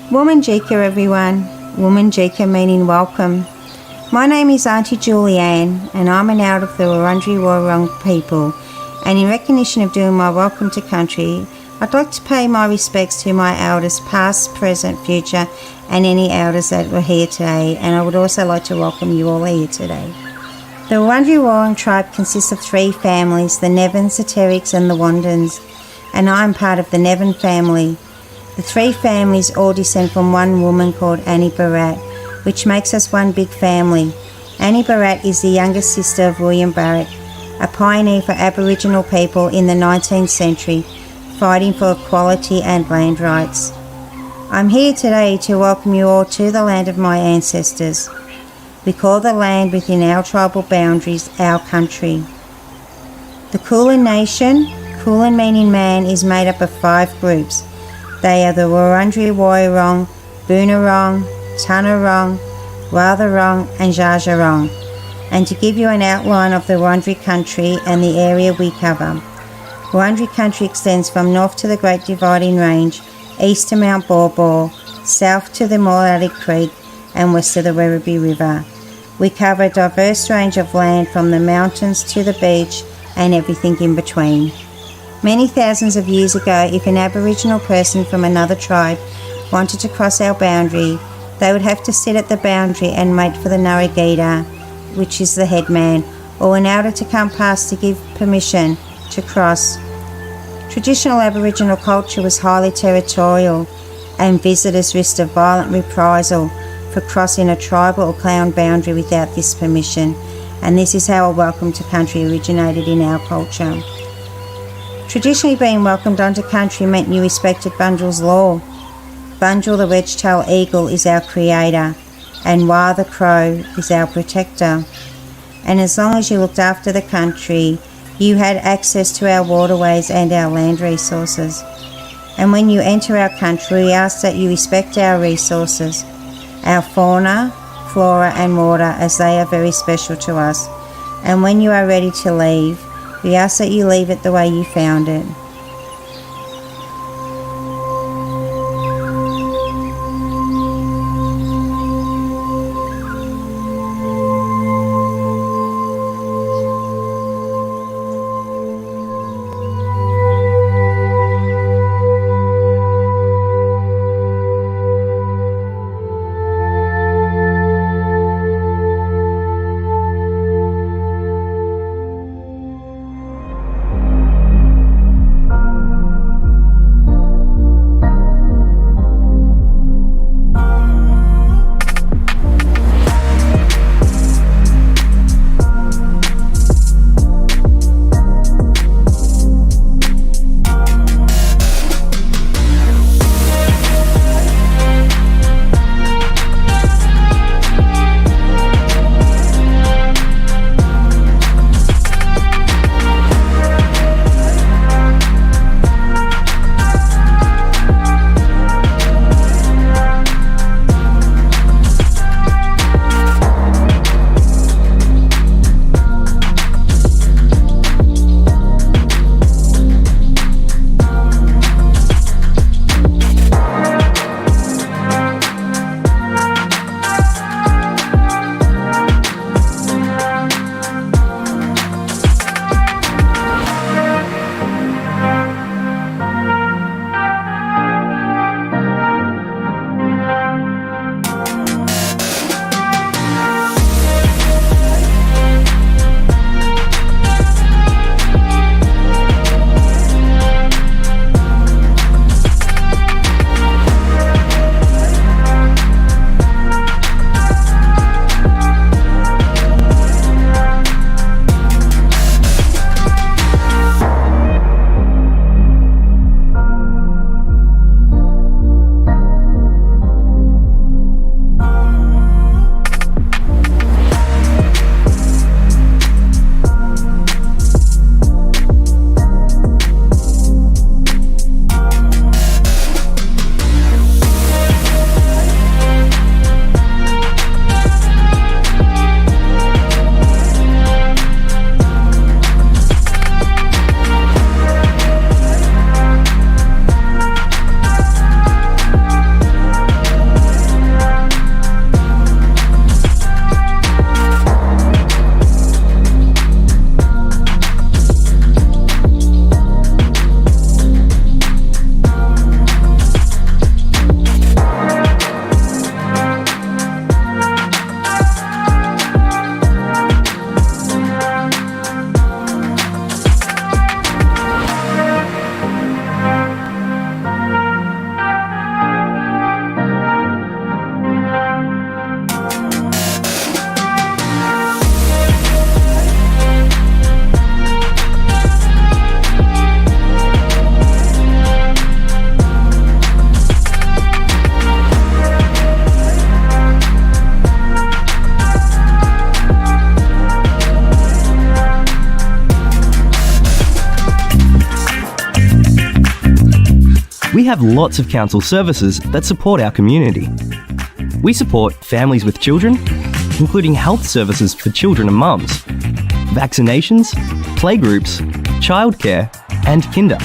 Womanjika everyone, Womanjika meaning welcome. My name is Auntie Julianne and I'm an out of the Wurundjeri Woiwurrung people, and in recognition of doing my welcome to country, I'd like to pay my respects to my elders past, present, future and any elders that were here today, and I would also like to welcome you all here today. The Wurundjeri Woiwurrung tribe consists of 3 families, the Nevins, the Terricks and the Wandans, and I'm part of the Nevin family. The 3 families all descend from one woman called Annie Barratt, which makes us one big family. Annie Barratt is the youngest sister of William Barratt, a pioneer for Aboriginal people in the 19th century, fighting for equality and land rights. I'm here today to welcome you all to the land of my ancestors. We call the land within our tribal boundaries our country. The Kulin Nation, Kulin meaning man, is made up of 5 groups. They are the Wurundjeri Woiwurrung, Boonwurrung, Tanarong, Watharong and Dja-dja-wurrung. And to give you an outline of the Wurundjeri country and the area we cover. Wurundjeri country extends from north to the Great Dividing Range, east to Mount Baw Baw, south to the Morley Creek and west to the Werribee River. We cover a diverse range of land from the mountains to the beach and everything in between. Many thousands of years ago, if an Aboriginal person from another tribe wanted to cross our boundary, they would have to sit at the boundary and wait for the Narragator, which is the headman, or an elder to come past to give permission to cross. Traditional Aboriginal culture was highly territorial, and visitors risked a violent reprisal for crossing a tribal or clan boundary without this permission, and this is how a welcome to country originated in our culture. Traditionally, being welcomed onto country meant you respected Bunjil's law. Bunjil the wedge-tailed eagle is our creator, and Wah the crow is our protector. And as long as you looked after the country, you had access to our waterways and our land resources. And when you enter our country, we ask that you respect our resources, our fauna, flora and water, as they are very special to us. And when you are ready to leave, we ask that you leave it the way you found it. We have lots of council services that support our community. We support families with children, including health services for children and mums, vaccinations, playgroups, childcare, and kinder.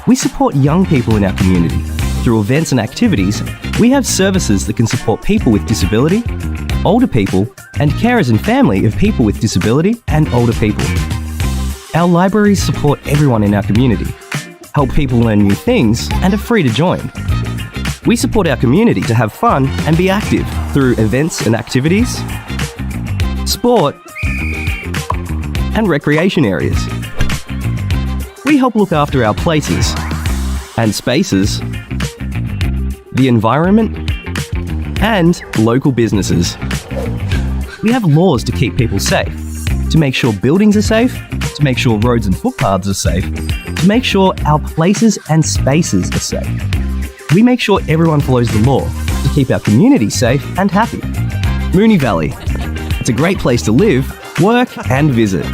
We support young people in our community. Through events and activities, we have services that can support people with disability, older people, and carers and family of people with disability and older people. Our libraries support everyone in our community, help people learn new things, and are free to join. We support our community to have fun and be active through events and activities, sport, and recreation areas. We help look after our places and spaces, the environment, and local businesses. We have laws to keep people safe, to make sure buildings are safe, to make sure roads and footpaths are safe, to make sure our places and spaces are safe. We make sure everyone follows the law to keep our community safe and happy. Moonee Valley. It's a great place to live, work, and visit.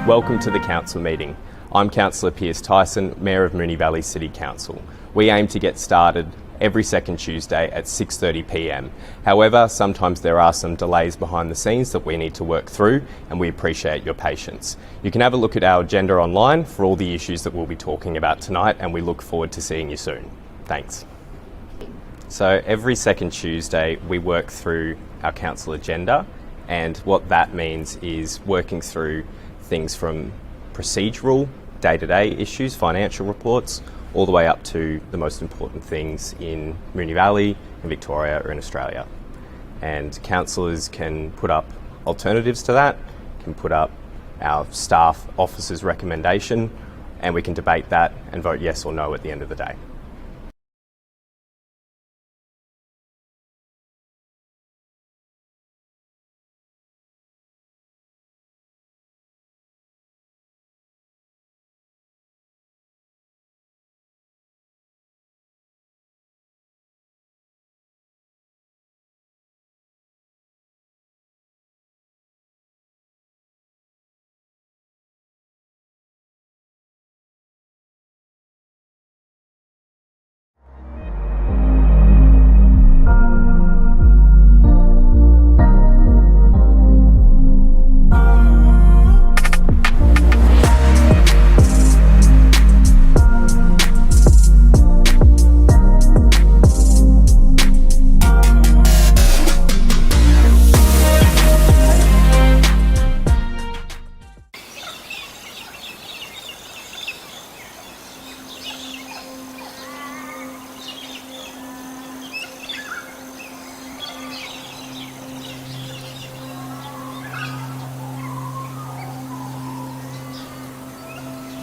Welcome to the Council meeting. I'm Councillor Piers Tyson, Mayor of Moonee Valley City Council. We aim to get started every second Tuesday at 6:30 p.m. However, sometimes there are some delays behind the scenes that we need to work through, and we appreciate your patience. You can have a look at our agenda online for all the issues that we'll be talking about tonight, and we look forward to seeing you soon. Thanks. So every second Tuesday we work through our council agenda, and what that means is working through things from procedural, day-to-day issues, financial reports, all the way up to the most important things in Moonee Valley, in Victoria or in Australia. And councillors can put up alternatives to that, can put up our staff officers' recommendation, and we can debate that and vote yes or no at the end of the day.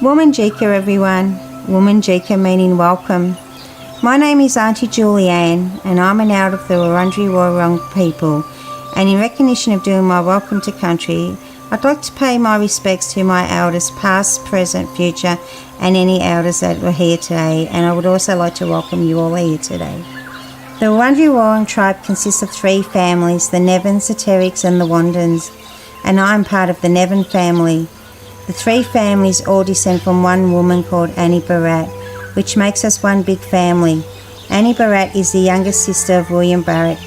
Woman Jika, everyone. Woman Jika meaning welcome. My name is Auntie Julianne, and I'm an elder of the Wurundjeri Wurrung people, and in recognition of doing my welcome to country, I'd like to pay my respects to my elders past, present, future, and any elders that were here today, and I would also like to welcome you all here today. The Wurundjeri Wurrung tribe consists of 3 families, the Nevins, the Terricks and the Wandans, and I'm part of the Nevin family. The 3 families all descend from one woman called Annie Barratt, which makes us one big family. Annie Barratt is the youngest sister of William Barratt,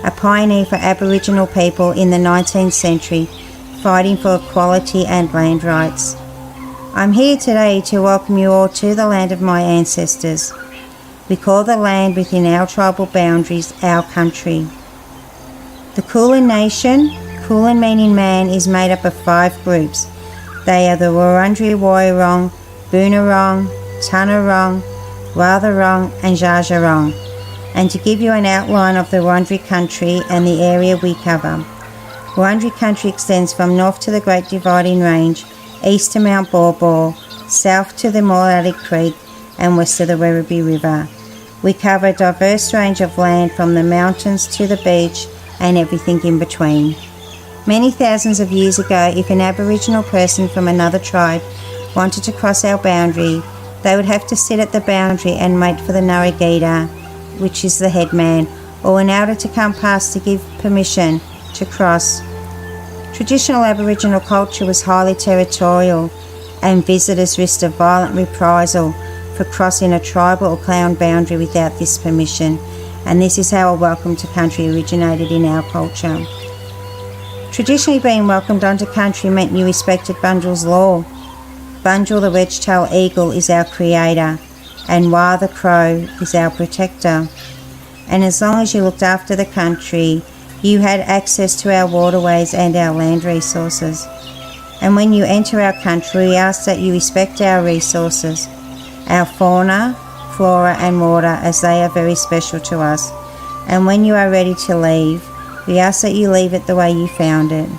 a pioneer for Aboriginal people in the 19th century, fighting for equality and land rights. I'm here today to welcome you all to the land of my ancestors. We call the land within our tribal boundaries our country. The Kulin Nation, Kulin meaning man, is made up of 5 groups. They are the Wurundjeri Woiwurrung, Boonwurrung, Tanarong, Watharong and Dja And to give you an outline of the Wurundjeri country and the area we cover. Wurundjeri country extends from north to the Great Dividing Range, east to Mount Baw, south to the Moorallie Creek and west to the Werribee River. We cover a diverse range of land from the mountains to the beach and everything in between. Many thousands of years ago, if an Aboriginal person from another tribe wanted to cross our boundary, they would have to sit at the boundary and wait for the Narragator, which is the headman, or an elder to come past to give permission to cross. Traditional Aboriginal culture was highly territorial, and visitors risked a violent reprisal for crossing a tribal or clan boundary without this permission, and this is how a welcome to country originated in our culture. Traditionally, being welcomed onto country meant you respected Bunjil's law. Bunjil, the wedge-tailed eagle, is our creator, and Wah the crow is our protector. And as long as you looked after the country, you had access to our waterways and our land resources. And when you enter our country, we ask that you respect our resources, our fauna, flora and water, as they are very special to us. And when you are ready to leave, we ask that you leave it the way you found it.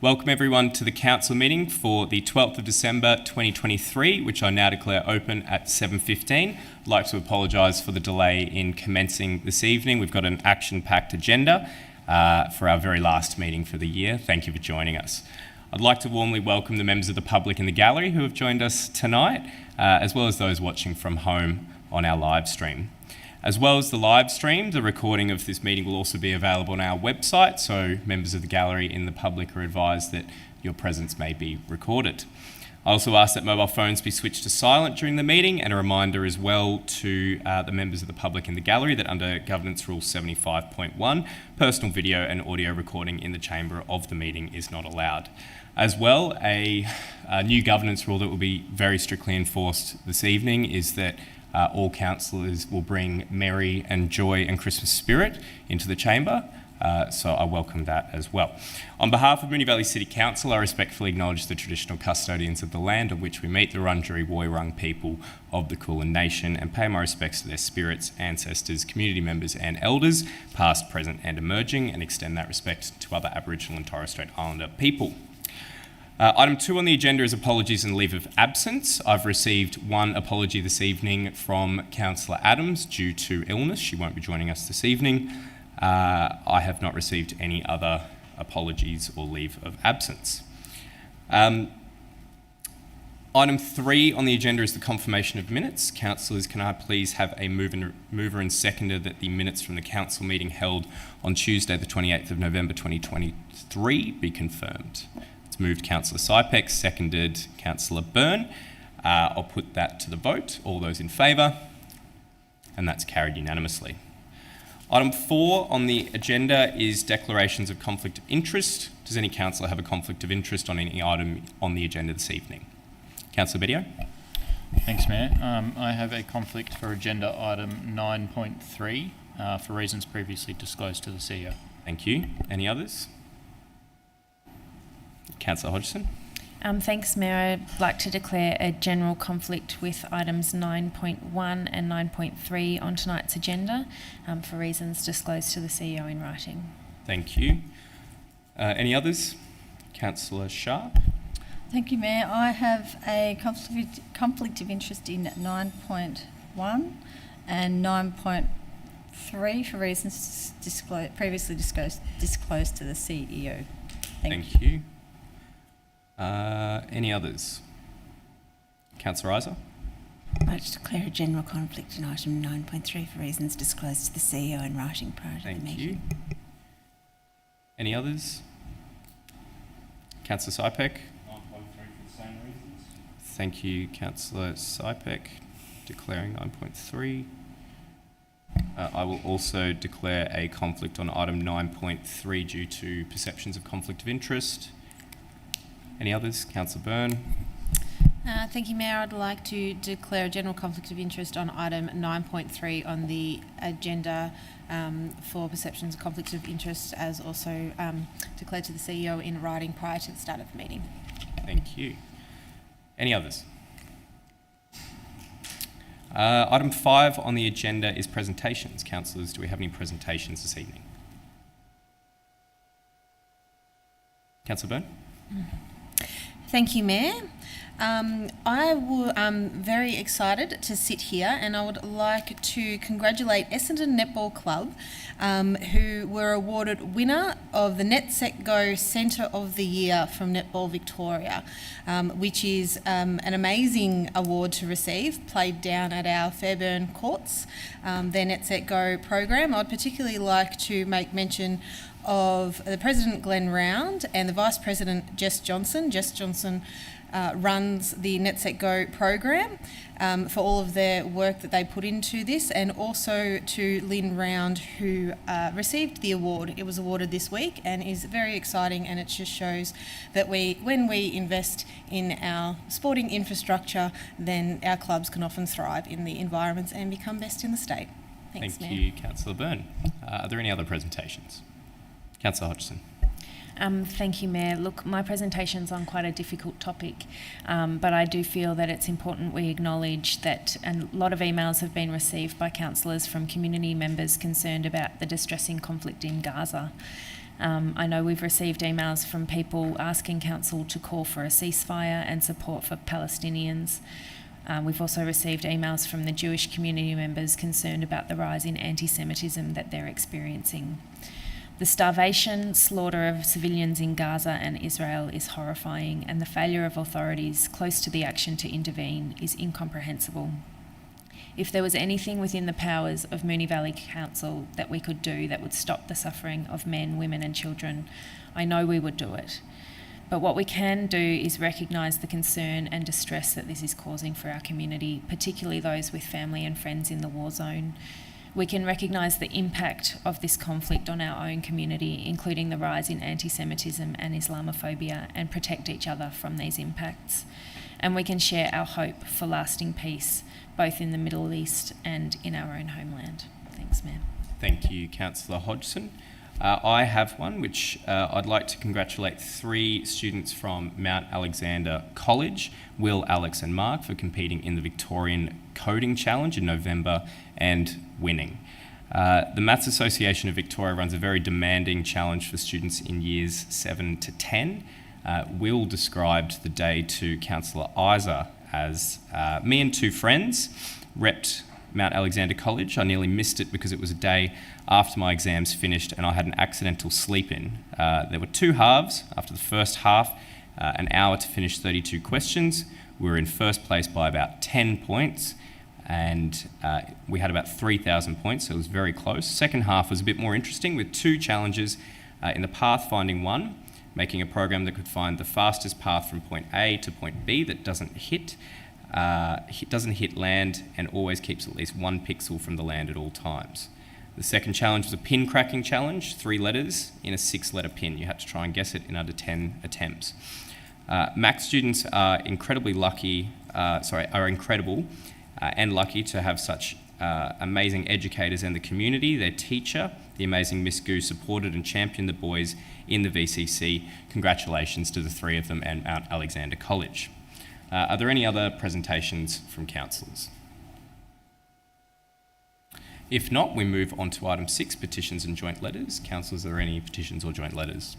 Welcome everyone to the Council meeting for the 12th of December 2023, which I now declare open at 7:15. I'd like to apologise for the delay in commencing this evening. We've got an action-packed agenda for our very last meeting for the year. Thank you for joining us. I'd like to warmly welcome the members of the public in the gallery who have joined us tonight, as well as those watching from home on our live stream. As well as the live stream, the recording of this meeting will also be available on our website, so members of the gallery and the public are advised that your presence may be recorded. I also ask that mobile phones be switched to silent during the meeting, and a reminder as well to the members of the public in the gallery that under Governance Rule 75.1, personal video and audio recording in the chamber of the meeting is not allowed. As well, a new governance rule that will be very strictly enforced this evening is that all councillors will bring merry and joy and Christmas spirit into the chamber, so I welcome that as well. On behalf of Moonee Valley City Council, I respectfully acknowledge the traditional custodians of the land on which we meet, the Wurundjeri Woi-wurrung people of the Kulin Nation, and pay my respects to their spirits, ancestors, community members and elders, past, present and emerging, and extend that respect to other Aboriginal and Torres Strait Islander people. Item 2 on the agenda is apologies and leave of absence. I've received one apology this evening from Councillor Adams due to illness. She won't be joining us this evening. I have not received any other apologies or leave of absence. Item 3 on the agenda is the confirmation of minutes. Councillors, can I please have a mover and seconder that the minutes from the council meeting held on Tuesday the 28th of November 2023 be confirmed? It's moved Councillor Sypek, seconded Councillor Byrne. I'll put that to the vote. All those in favour? And that's carried unanimously. Item 4 on the agenda is declarations of conflict of interest. Does any councillor have a conflict of interest on any item on the agenda this evening? Councillor Bedio? Thanks, Mayor. I have a conflict for agenda item 9.3 for reasons previously disclosed to the CEO. Thank you. Any others? Councillor Hodgson? Thanks, Mayor. I'd like to declare a general conflict with items 9.1 and 9.3 on tonight's agenda for reasons disclosed to the CEO in writing. Thank you. Any others? Councillor Sharp? Thank you, Mayor. I have a conflict of interest in 9.1 and 9.3 for reasons previously disclosed to the CEO. Thank you. Any others? Councillor Isa? I'd like to declare a general conflict in item 9.3 for reasons disclosed to the CEO in writing prior to the meeting. Thank you. Any others? Councillor Sypek? 9.3 for the same reasons. Thank you, Councillor Sypek. Declaring 9.3. I will also declare a conflict on item 9.3 due to perceptions of conflict of interest. Any others? Councillor Byrne? Thank you, Mayor. I'd like to declare a general conflict of interest on item 9.3 on the agenda for perceptions of conflicts of interest, as also declared to the CEO in writing prior to the start of the meeting. Thank you. Any others? Item 5 on the agenda is presentations. Councillors, do we have any presentations this evening? Councillor Byrne? Thank you, Mayor. I'm very excited to sit here, and I would like to congratulate Essendon Netball Club, who were awarded winner of the NetSetGo Centre of the Year from Netball Victoria, which is an amazing award to receive, played down at our Fairburn courts, their NetSetGo program. I'd particularly like to make mention of the President Glenn Round and the Vice President Jess Johnson. Jess Johnson runs the NetSetGo program for all of their work that they put into this, and also to Lynn Round, who received the award. It was awarded this week and is very exciting, and it just shows that when we invest in our sporting infrastructure, then our clubs can often thrive in the environments and become best in the state. Thanks, Thank Mayor. you, Councillor Byrne. Are there any other presentations? Councillor Hodgson? Thank you, Mayor. Look, my presentation's on quite a difficult topic, but I do feel that it's important we acknowledge that a lot of emails have been received by councillors from community members concerned about the distressing conflict in Gaza. I know we've received emails from people asking Council to call for a ceasefire and support for Palestinians. We've also received emails from the Jewish community members concerned about the rise in anti-Semitism that they're experiencing. The starvation, slaughter of civilians in Gaza and Israel is horrifying, and the failure of authorities close to the action to intervene is incomprehensible. If there was anything within the powers of Moonee Valley Council that we could do that would stop the suffering of men, women and children, I know we would do it. But what we can do is recognise the concern and distress that this is causing for our community, particularly those with family and friends in the war zone. We can recognise the impact of this conflict on our own community, including the rise in anti-Semitism and Islamophobia, and protect each other from these impacts. And we can share our hope for lasting peace, both in the Middle East and in our own homeland. Thanks, Mayor. Thank you, Councillor Hodgson. I have one which I'd like to congratulate 3 students from Mount Alexander College, Will, Alex and Mark, for competing in the Victorian Coding Challenge in November and winning. The Maths Association of Victoria runs a very demanding challenge for students in years 7 to 10. Will described the day to Councillor Isa as me and 2 friends repped Mount Alexander College. I nearly missed it because it was a day after my exams finished and I had an accidental sleep-in. There were 2 halves. After the first half, an hour to finish 32 questions. We were in first place by about 10 points and we had about 3,000 points, so it was very close. Second half was a bit more interesting with 2 challenges in the pathfinding one, making a program that could find the fastest path from point A to point B that doesn't hit land and always keeps at least 1 pixel from the land at all times. The second challenge was a pin cracking challenge, 3 letters in a 6-letter pin. You had to try and guess it in under 10 attempts. Mac students are incredibly lucky, incredible and lucky to have such amazing educators in the community. Their teacher, the amazing Miss Gu, supported and championed the boys in the VCC. Congratulations to the 3 of them and Mount Alexander College. Are there any other presentations from councillors? If not, we move on to item 6, petitions and joint letters. Councillors, are there any petitions or joint letters?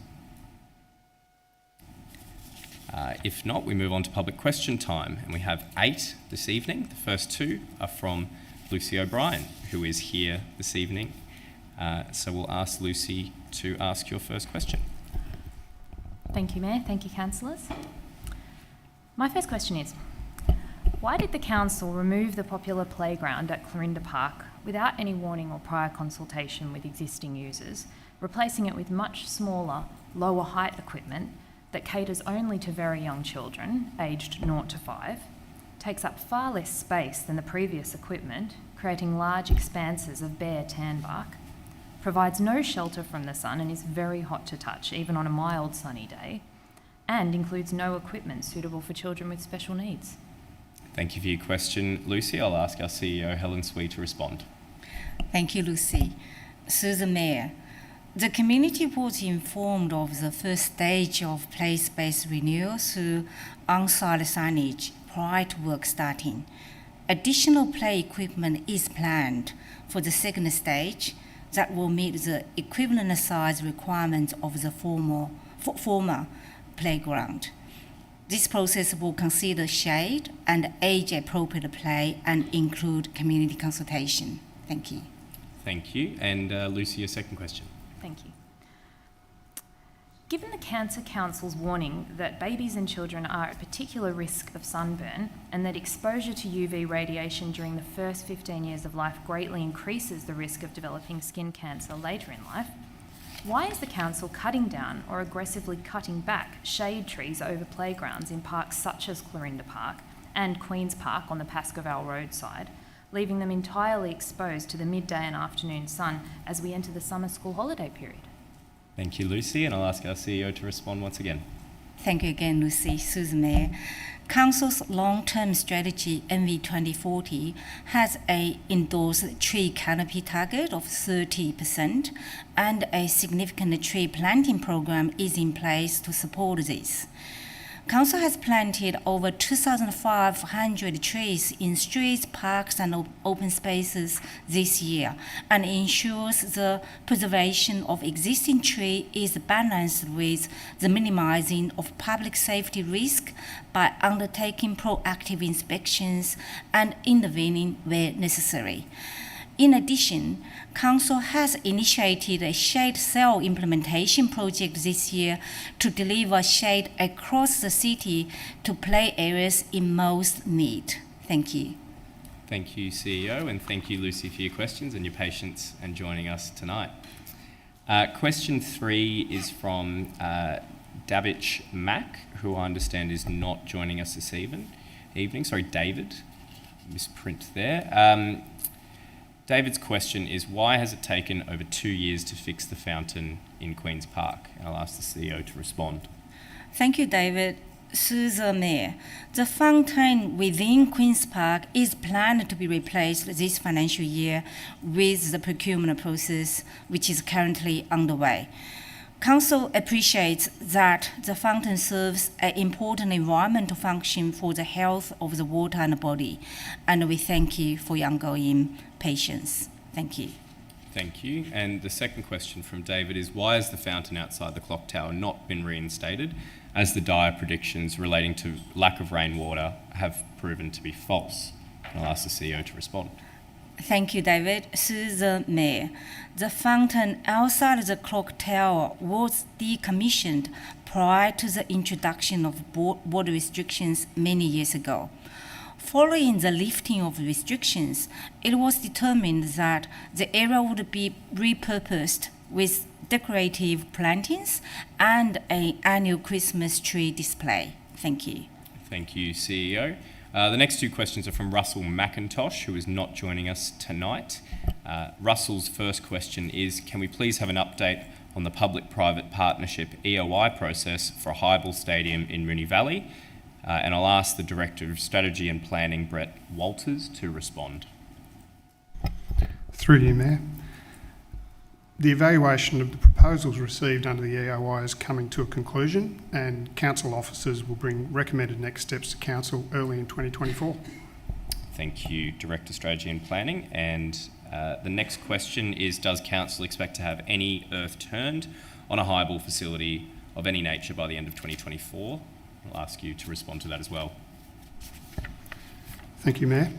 If not, we move on to public question time, and we have 8 this evening. The first 2 are from Lucy O'Brien, who is here this evening. So we'll ask Lucy to ask your first question. Thank you, Mayor. Thank you, councillors. My first question is, why did the council remove the popular playground at Clorinda Park without any warning or prior consultation with existing users, replacing it with much smaller, lower height equipment that caters only to very young children, aged 0 to 5, takes up far less space than the previous equipment, creating large expanses of bare tan bark, provides no shelter from the sun and is very hot to touch, even on a mild sunny day, and includes no equipment suitable for children with special needs? Thank you for your question, Lucy. I'll ask our CEO, Helen Swee, to respond. Thank you, Lucy. Through the Mayor, the community was informed of the first stage of place-based renewal through on-site signage prior to work starting. Additional play equipment is planned for the second stage that will meet the equivalent size requirements of the former playground. This process will consider shade and age-appropriate play and include community consultation. Thank you. Thank you. And Lucy, your second question. Thank you. Given the Cancer Council's warning that babies and children are at particular risk of sunburn and that exposure to UV radiation during the first 15 years of life greatly increases the risk of developing skin cancer later in life, why is the council cutting down or aggressively cutting back shade trees over playgrounds in parks such as Clorinda Park and Queen's Park on the Pascoe roadside, leaving them entirely exposed to the midday and afternoon sun as we enter the summer school holiday period? Thank you, Lucy, and I'll ask our CEO to respond once again. Thank you again, Lucy. Through the Mayor, Council's long-term strategy, MV 2040, has an endorsed tree canopy target of 30% and a significant tree planting program is in place to support this. Council has planted over 2,500 trees in streets, parks, and open spaces this year, and ensures the preservation of existing tree is balanced with the minimizing of public safety risk by undertaking proactive inspections and intervening where necessary. In addition, Council has initiated a shade cell implementation project this year to deliver shade across the city to play areas in most need. Thank you. Thank you, CEO, and thank you, Lucy, for your questions and your patience and joining us tonight. Question 3 is from Davich Mack, who I understand is not joining us this evening. Sorry, David. Misprint there. David's question is, why has it taken over 2 years to fix the fountain in Queen's Park? And I'll ask the CEO to respond. Thank you, David. Through the Mayor, the fountain within Queen's Park is planned to be replaced this financial year with the procurement process, which is currently underway. Council appreciates that the fountain serves an important environmental function for the health of the water and the body, and we thank you for your ongoing patience. Thank you. Thank you. And the second question from David is, why has the fountain outside the clock tower not been reinstated, as the dire predictions relating to lack of rainwater have proven to be false? And I'll ask the CEO to respond. Thank you, David. Through the Mayor, the fountain outside the clock tower was decommissioned prior to the introduction of water restrictions many years ago. Following the lifting of restrictions, it was determined that the area would be repurposed with decorative plantings and an annual Christmas tree display. Thank you. Thank you, CEO. The next 2 questions are from Russell McIntosh, who is not joining us tonight. Russell's first question is, can we please have an update on the public-private partnership EOI process for Highbull Stadium in Moonee Valley? And I'll ask the Director of Strategy and Planning, Brett Walters, to respond. Through to you, Mayor. The evaluation of the proposals received under the EOI is coming to a conclusion, and council officers will bring recommended next steps to council early in 2024. Thank you, Director Strategy and Planning. And the next question is, does council expect to have any earth turned on a Highbull facility of any nature by the end of 2024? I'll ask you to respond to that as well. Thank you, Mayor.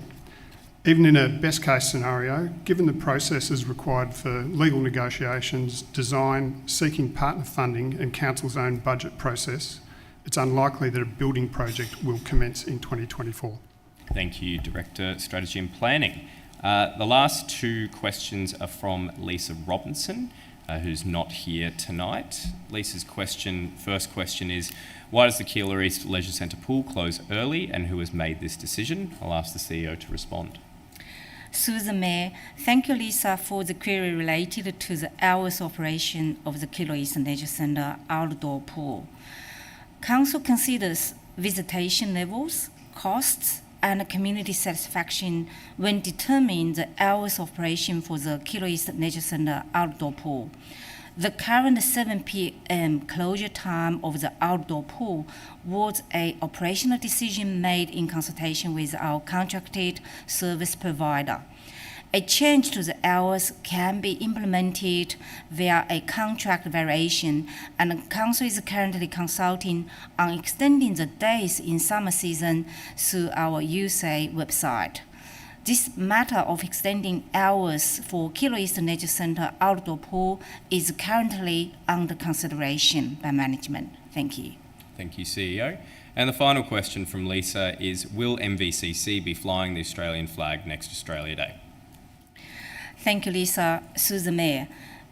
Even in a best case scenario, given the processes required for legal negotiations, design, seeking partner funding and council's own budget process, it's unlikely that a building project will commence in 2024. Thank you, Director, Strategy and Planning. The last 2 questions are from Lisa Robinson, who's not here tonight. Lisa's first question is, why does the Keilor East Leisure Centre pool close early, and who has made this decision? I'll ask the CEO to respond. Through the Mayor, thank you, Lisa, for the query related to the hours operation of the Keilor East Leisure Centre outdoor pool. Council considers visitation levels, costs, and community satisfaction when determining the hours of operation for the Keilor East Leisure Centre outdoor pool. The current 7 p.m. closure time of the outdoor pool was an operational decision made in consultation with our contracted service provider. A change to the hours can be implemented via a contract variation, and the Council is currently consulting on extending the days in summer season through our USA website. This matter of extending hours for Keilor East Leisure Centre outdoor pool is currently under consideration by management. Thank you. Thank you, CEO. And the final question from Lisa is, will MVCC be flying the Australian flag next Australia Day? Thank you, Lisa. Through the Mayor.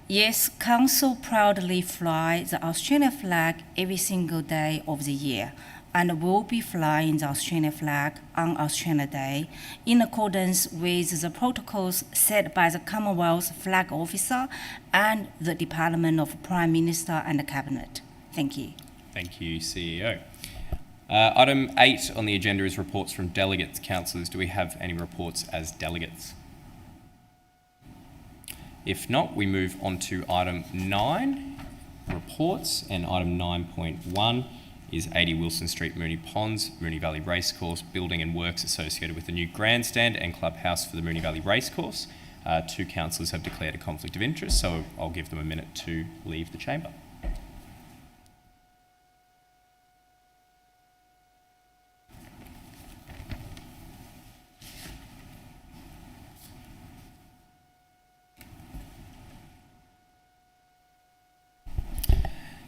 Yes, Council proudly fly the Australian flag every single day of the year, and will be flying the Australian flag on Australia Day in accordance with the protocols set by the Commonwealth Flag Officer and the Department of Prime Minister and the Cabinet. Thank you. Thank you, CEO. Item 8 on the agenda is reports from delegates. Councillors, do we have any reports as delegates? If not, we move on to item 9, reports, and item 9.1 is 80 Wilson Street, Moonee Ponds, Moonee Valley Racecourse, building and works associated with the new grandstand and clubhouse for the Moonee Valley Racecourse. 2 councillors have declared a conflict of interest, so I'll give them a minute to leave the chamber.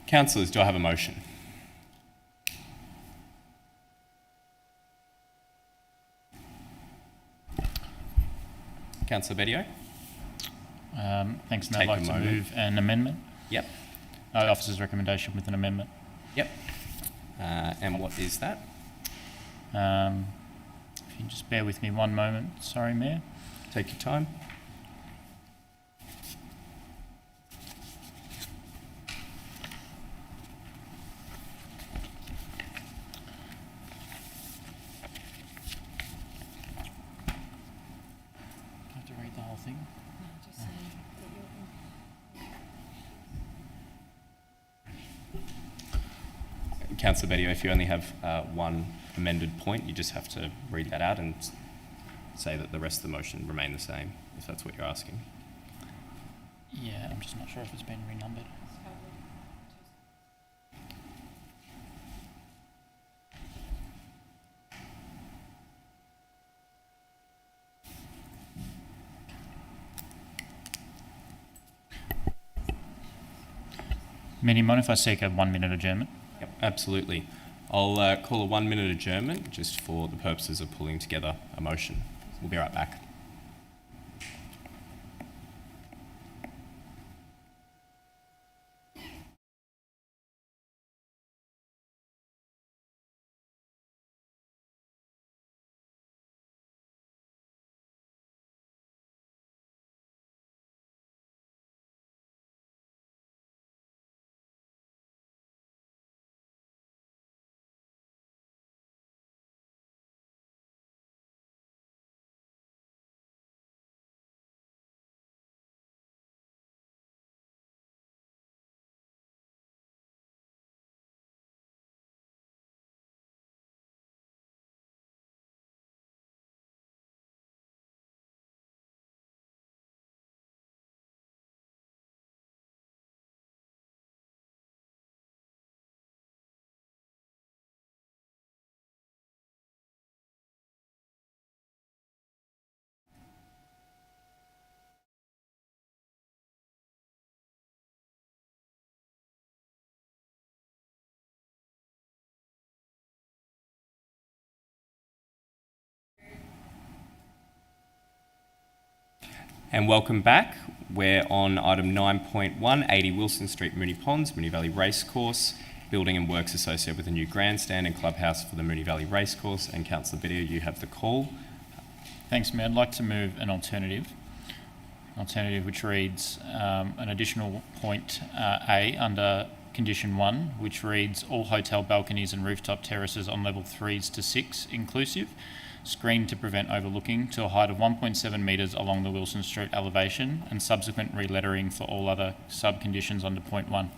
Councillors, do I have a motion? Councillor Bedio? Thanks, Mayor. I'd like to move an amendment. Yep. Officer's recommendation with an amendment. Yep. And what is that? If you just bear with me one moment. Sorry, Mayor. Take your time. Councillor Bedio, if you only have one amended point, you just have to read that out and say that the rest of the motion remain the same, if that's what you're asking. Yeah, I'm just not sure if it's been renumbered. Many mind if I seek a 1 minute adjournment? Yep, absolutely. I'll call a 1 minute adjournment just for the purposes of pulling together a motion. We'll be right back. And welcome back. We're on item 9.1, 80 Wilson Street, Moonee Ponds, Moonee Valley Racecourse, building and works associated with a new grandstand and clubhouse for the Moonee Valley Racecourse. And Councillor Bedio, you have the call. Thanks, Mayor. I'd like to move an alternative which reads an additional point A under condition 1, which reads all hotel balconies and rooftop terraces on level 3s to 6 inclusive, screened to prevent overlooking to a height of 1.7 metres along the Wilson Street elevation, and subsequent re-lettering for all other sub-conditions under point 1.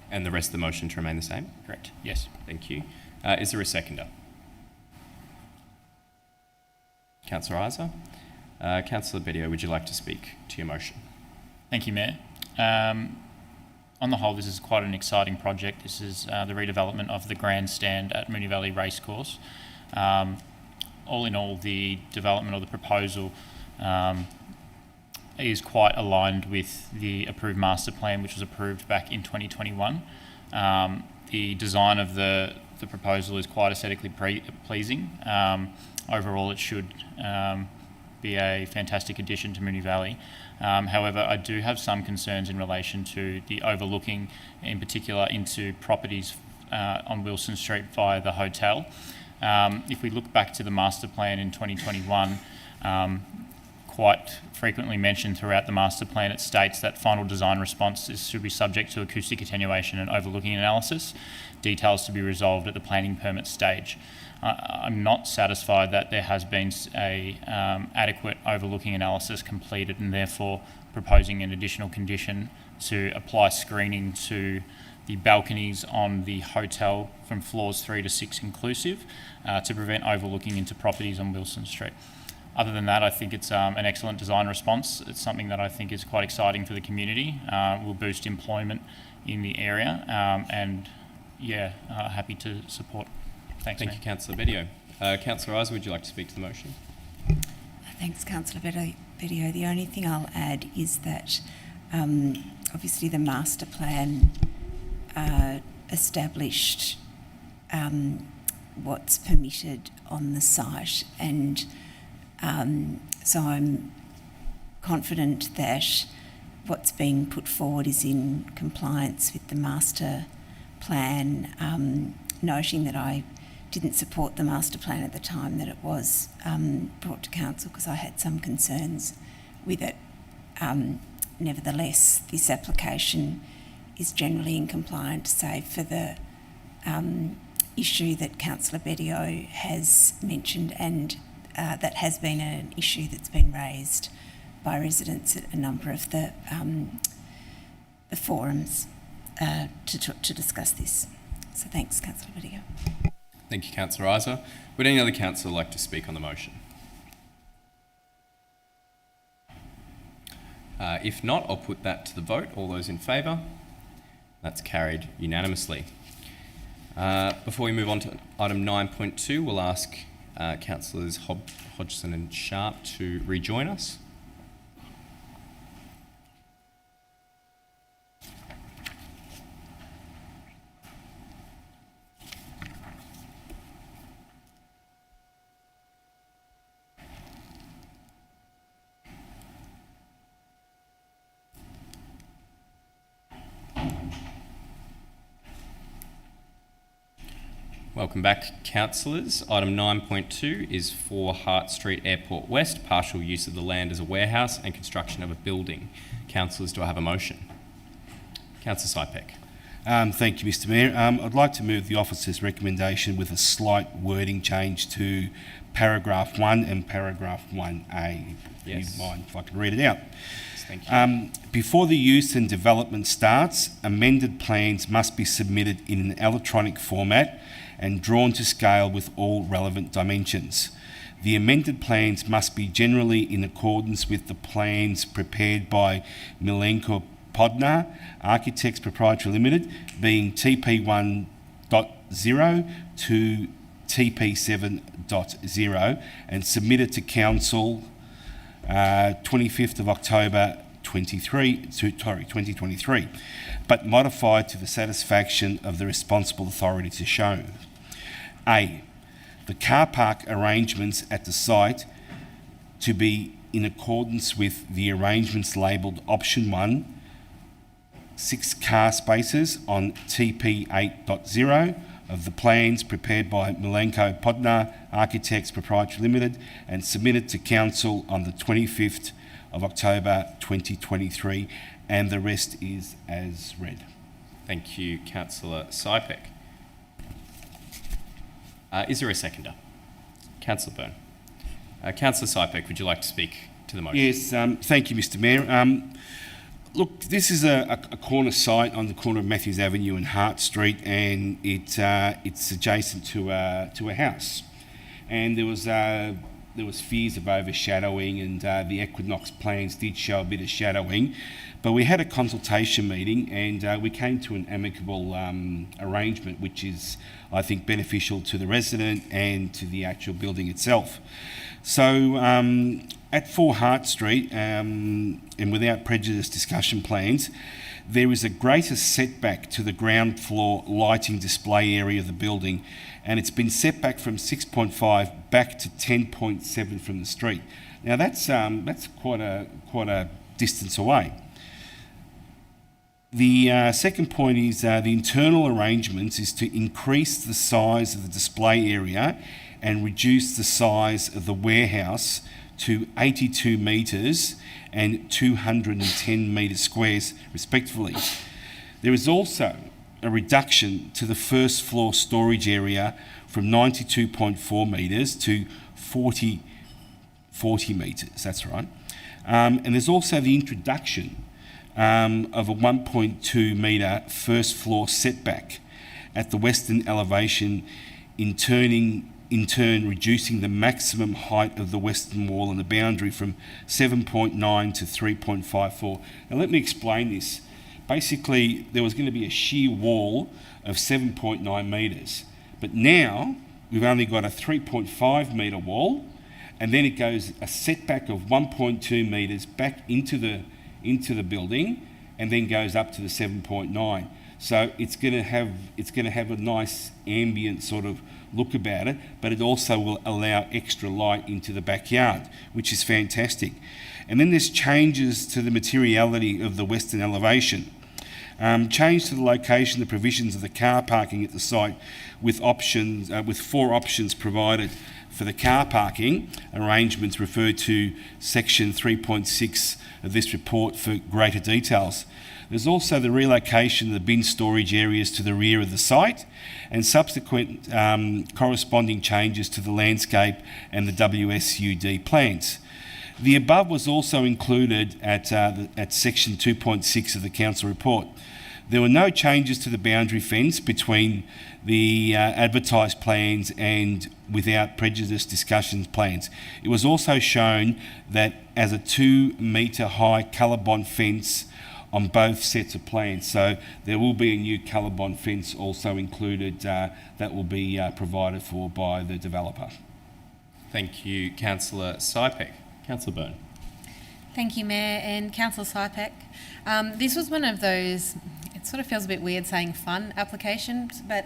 And the rest of the motion to remain the same? Correct, yes. Thank you. Is there a seconder? Councillor Isa. Councillor Bedio, would you like to speak to your motion? Thank you, Mayor. On the whole, this is quite an exciting project. This is the redevelopment of the grandstand at Moonee Valley Racecourse. All in all, the development of the proposal is quite aligned with the approved master plan, which was approved back in 2021. The design of the proposal is quite aesthetically pleasing. Overall, it should be a fantastic addition to Moonee Valley. However, I do have some concerns in relation to the overlooking, in particular into properties on Wilson Street via the hotel. If we look back to the master plan in 2021, quite frequently mentioned throughout the master plan, it states that final design responses should be subject to acoustic attenuation and overlooking analysis, details to be resolved at the planning permit stage. I'm not satisfied that there has been a adequate overlooking analysis completed, and therefore proposing an additional condition to apply screening to the balconies on the hotel from floors 3 to 6 inclusive to prevent overlooking into properties on Wilson Street. Other than that, I think it's an excellent design response. It's something that I think is quite exciting for the community, will boost employment in the area, and happy to support. Thanks, Thank Mayor. you, Councillor Bedio. Councillor Isa, would you like to speak to the motion? Thanks, Councillor Bedio. The only thing I'll add is that obviously the master plan established what's permitted on the site, and so I'm confident that what's being put forward is in compliance with the master plan, noting that I didn't support the master plan at the time that it was brought to council because I had some concerns with it. Nevertheless, this application is generally in compliance, save for the issue that Councillor Bedio has mentioned, and that has been an issue that's been raised by residents at a number of the forums to discuss this. So thanks, Councillor Bedio. Thank you, Councillor Isa. Would any other councillor like to speak on the motion? If not, I'll put that to the vote. All those in favour? That's carried unanimously. Before we move on to item 9.2, we'll ask Councillors Hodgson and Sharp to rejoin us. Welcome back, councillors. Item 9.2 is for Hart Street Airport West, partial use of the land as a warehouse and construction of a building. Councillors, do I have a motion? Councillor Sypek. Thank you, Mr Mayor. I'd like to move the officer's recommendation with a slight wording change to paragraph 1 and paragraph 1A. If you mind, if I can read it out. Yes, thank you. Before the use and development starts, amended plans must be submitted in an electronic format and drawn to scale with all relevant dimensions. The amended plans must be generally in accordance with the plans prepared by Milenko Podnar, Architects Proprietary Limited, being TP 1.0 to TP 7.0, and submitted to Council 25th of October 2023, but modified to the satisfaction of the responsible authorities as shown. A. The car park arrangements at the site to be in accordance with the arrangements labelled Option 1, 6 car spaces on TP 8.0 of the plans prepared by Milenko Podnar, Architects Proprietary Limited, and submitted to Council on the 25th of October 2023, and the rest is as read. Thank you, Councillor Sypek. Is there a seconder? Councillor Byrne. Councillor Sypek, would you like to speak to the motion? Yes, thank you, Mr Mayor. Look, this is a corner site on the corner of Matthews Avenue and Hart Street, and it's adjacent to a house. And there was fears of overshadowing, and the Equinox plans did show a bit of shadowing. But we had a consultation meeting, and we came to an amicable arrangement, which is, I think, beneficial to the resident and to the actual building itself. So at 4 Hart Street, and without prejudice discussion plans, there is a greater setback to the ground floor lighting display area of the building, and it's been set back from 6.5 back to 10.7 from the street. Now that's quite a distance away. The second point is the internal arrangements is to increase the size of the display area and reduce the size of the warehouse to 82 metres and 210 metre squares respectively. There is also a reduction to the first floor storage area from 92.4 metres to 40 metres, that's right. And there's also the introduction of a 1.2 metre first floor setback at the western elevation, in turn reducing the maximum height of the western wall and the boundary from 7.9 to 3.54. Now let me explain this. Basically, there was going to be a sheer wall of 7.9 metres, but now we've only got a 3.5 metre wall, and then it goes a setback of 1.2 metres back into the building, and then goes up to the 7.9. So it's going to have a nice ambient sort of look about it, but it also will allow extra light into the backyard, which is fantastic. And then there's changes to the materiality of the western elevation. Change to the location, the provisions of the car parking at the site, with 4 options provided for the car parking arrangements referred to section 3.6 of this report for greater details. There's also the relocation of the bin storage areas to the rear of the site, and subsequent corresponding changes to the landscape and the WSUD plans. The above was also included at section 2.6 of the council report. There were no changes to the boundary fence between the advertised plans and without prejudice discussions plans. It was also shown that as a 2 metre high colour-bond fence on both sets of plans. So there will be a new colour-bond fence also included that will be provided for by the developer. Thank you, Councillor Sypek. Councillor Byrne. Thank you, Mayor and Councillor Sypek. This was one of those, it sort of feels a bit weird saying fun applications, but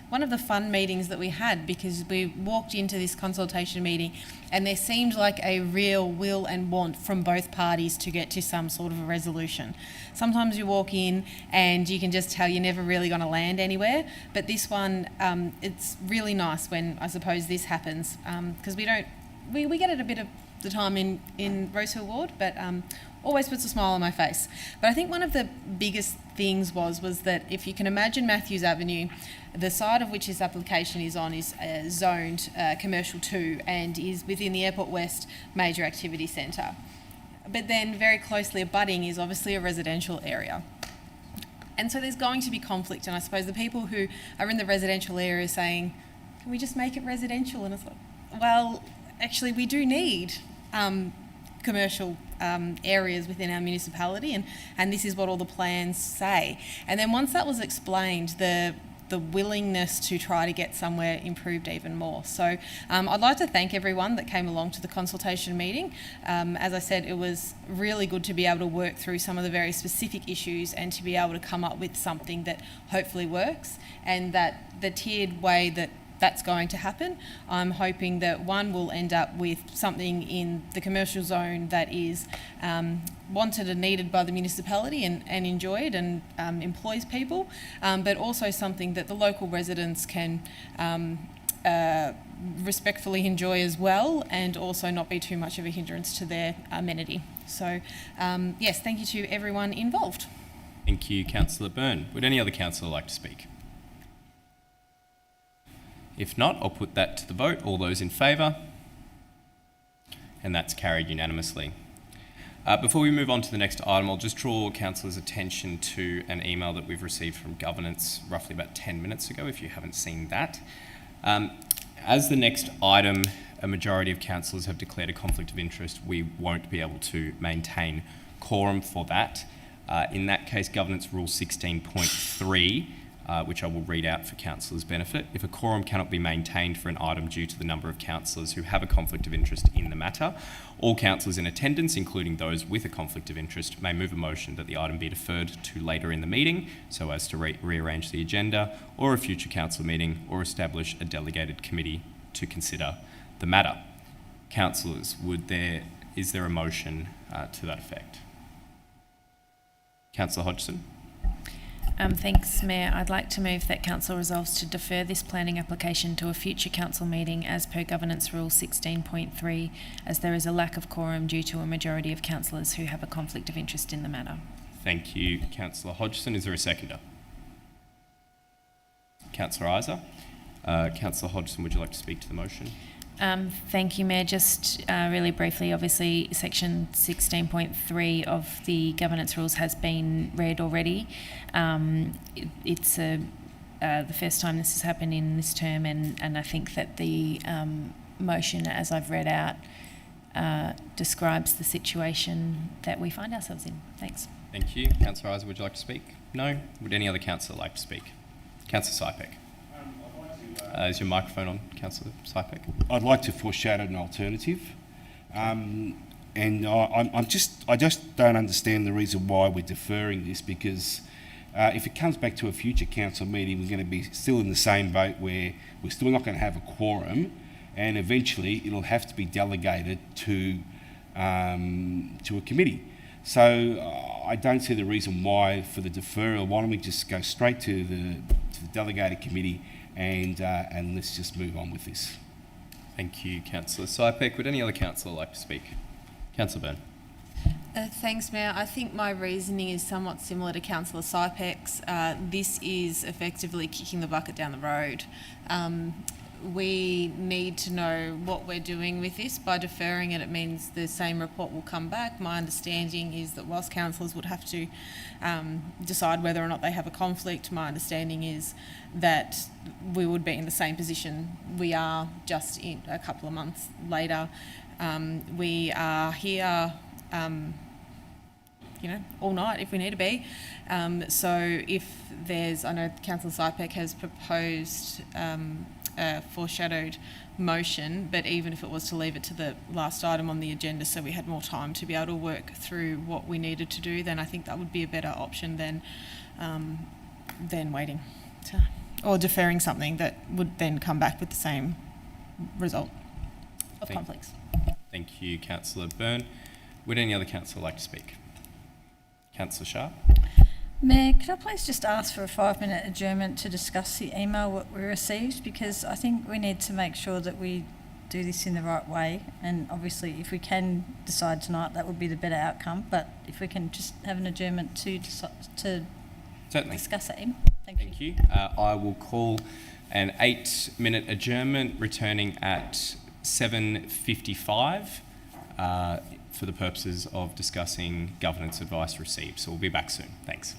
one of the fun meetings that we had, because we walked into this consultation meeting and there seemed like a real will and want from both parties to get to some sort of a resolution. Sometimes you walk in and you can just tell you're never really going to land anywhere, but this one, it's really nice when I suppose this happens, because we get it a bit of the time in Rose Hill Ward, but always puts a smile on my face. But I think one of the biggest things was that if you can imagine Matthews Avenue, the side of which this application is on is zoned commercial 2 and is within the Airport West Major Activity Centre. But then very closely abutting is obviously a residential area. And so there's going to be conflict, and I suppose the people who are in the residential area are saying, can we just make it residential? And it's like, well, actually we do need commercial areas within our municipality, and this is what all the plans say. And then once that was explained, the willingness to try to get somewhere improved even more. So I'd like to thank everyone that came along to the consultation meeting. As I said, it was really good to be able to work through some of the very specific issues and to be able to come up with something that hopefully works, and that the tiered way that's going to happen. I'm hoping that one will end up with something in the commercial zone that is wanted and needed by the municipality and enjoyed and employs people, but also something that the local residents can respectfully enjoy as well, and also not be too much of a hindrance to their amenity. So yes, thank you to everyone involved. Thank you, Councillor Byrne. Would any other councillor like to speak? If not, I'll put that to the vote. All those in favour? And that's carried unanimously. Before we move on to the next item, I'll just draw councillors' attention to an email that we've received from governance roughly about 10 minutes ago, if you haven't seen that. As the next item, a majority of councillors have declared a conflict of interest. We won't be able to maintain quorum for that. In that case, Governance Rule 16.3, which I will read out for councillors' benefit. If a quorum cannot be maintained for an item due to the number of councillors who have a conflict of interest in the matter, all councillors in attendance, including those with a conflict of interest, may move a motion that the item be deferred to later in the meeting so as to rearrange the agenda or a future council meeting, or establish a delegated committee to consider the matter. Councillors, is there a motion to that effect? Councillor Hodgson. Thanks, Mayor. I'd like to move that Council resolves to defer this planning application to a future Council meeting as per Governance Rule 16.3, as there is a lack of quorum due to a majority of councillors who have a conflict of interest in the matter. Thank you, Councillor Hodgson. Is there a seconder? Councillor Isa. Councillor Hodgson, would you like to speak to the motion? Thank you, Mayor. Just really briefly, obviously, section 16.3 of the governance rules has been read already. It's the first time this has happened in this term, and I think that the motion, as I've read out, describes the situation that we find ourselves in. Thanks. Thank you. Councillor Isa, would you like to speak? No? Would any other councillor like to speak? Councillor Sypek. Is your microphone on, Councillor Sypek? I'd like to foreshadow an alternative, and I just don't understand the reason why we're deferring this, because if it comes back to a future council meeting, we're going to be still in the same boat where we're still not going to have a quorum, and eventually it'll have to be delegated to a committee. So I don't see the reason why for the deferral. Why don't we just go straight to the delegated committee and let's just move on with this. Thank you, Councillor Sypek. Would any other councillor like to speak? Councillor Byrne. Thanks, Mayor. I think my reasoning is somewhat similar to Councillor Sypek's. This is effectively kicking the bucket down the road. We need to know what we're doing with this. By deferring it, it means the same report will come back. My understanding is that whilst councillors would have to decide whether or not they have a conflict, my understanding is that we would be in the same position we are just in a couple of months later. We are here all night if we need to be. So if there's, I know Councillor Sypek has proposed a foreshadowed motion, but even if it was to leave it to the last item on the agenda so we had more time to be able to work through what we needed to do, then I think that would be a better option than waiting or deferring something that would then come back with the same result of conflicts. Thank you, Councillor Byrne. Would any other councillor like to speak? Councillor Sharp. Mayor, could I please just ask for a 5-minute adjournment to discuss the email what we received, because I think we need to make sure that we do this in the right way, and obviously if we can decide tonight that would be the better outcome, but if we can just have an adjournment to Certainly. discuss that email. Thank you. I will call an 8-minute adjournment returning at 7:55 for the purposes of discussing governance advice received. So we'll be back soon. Thanks.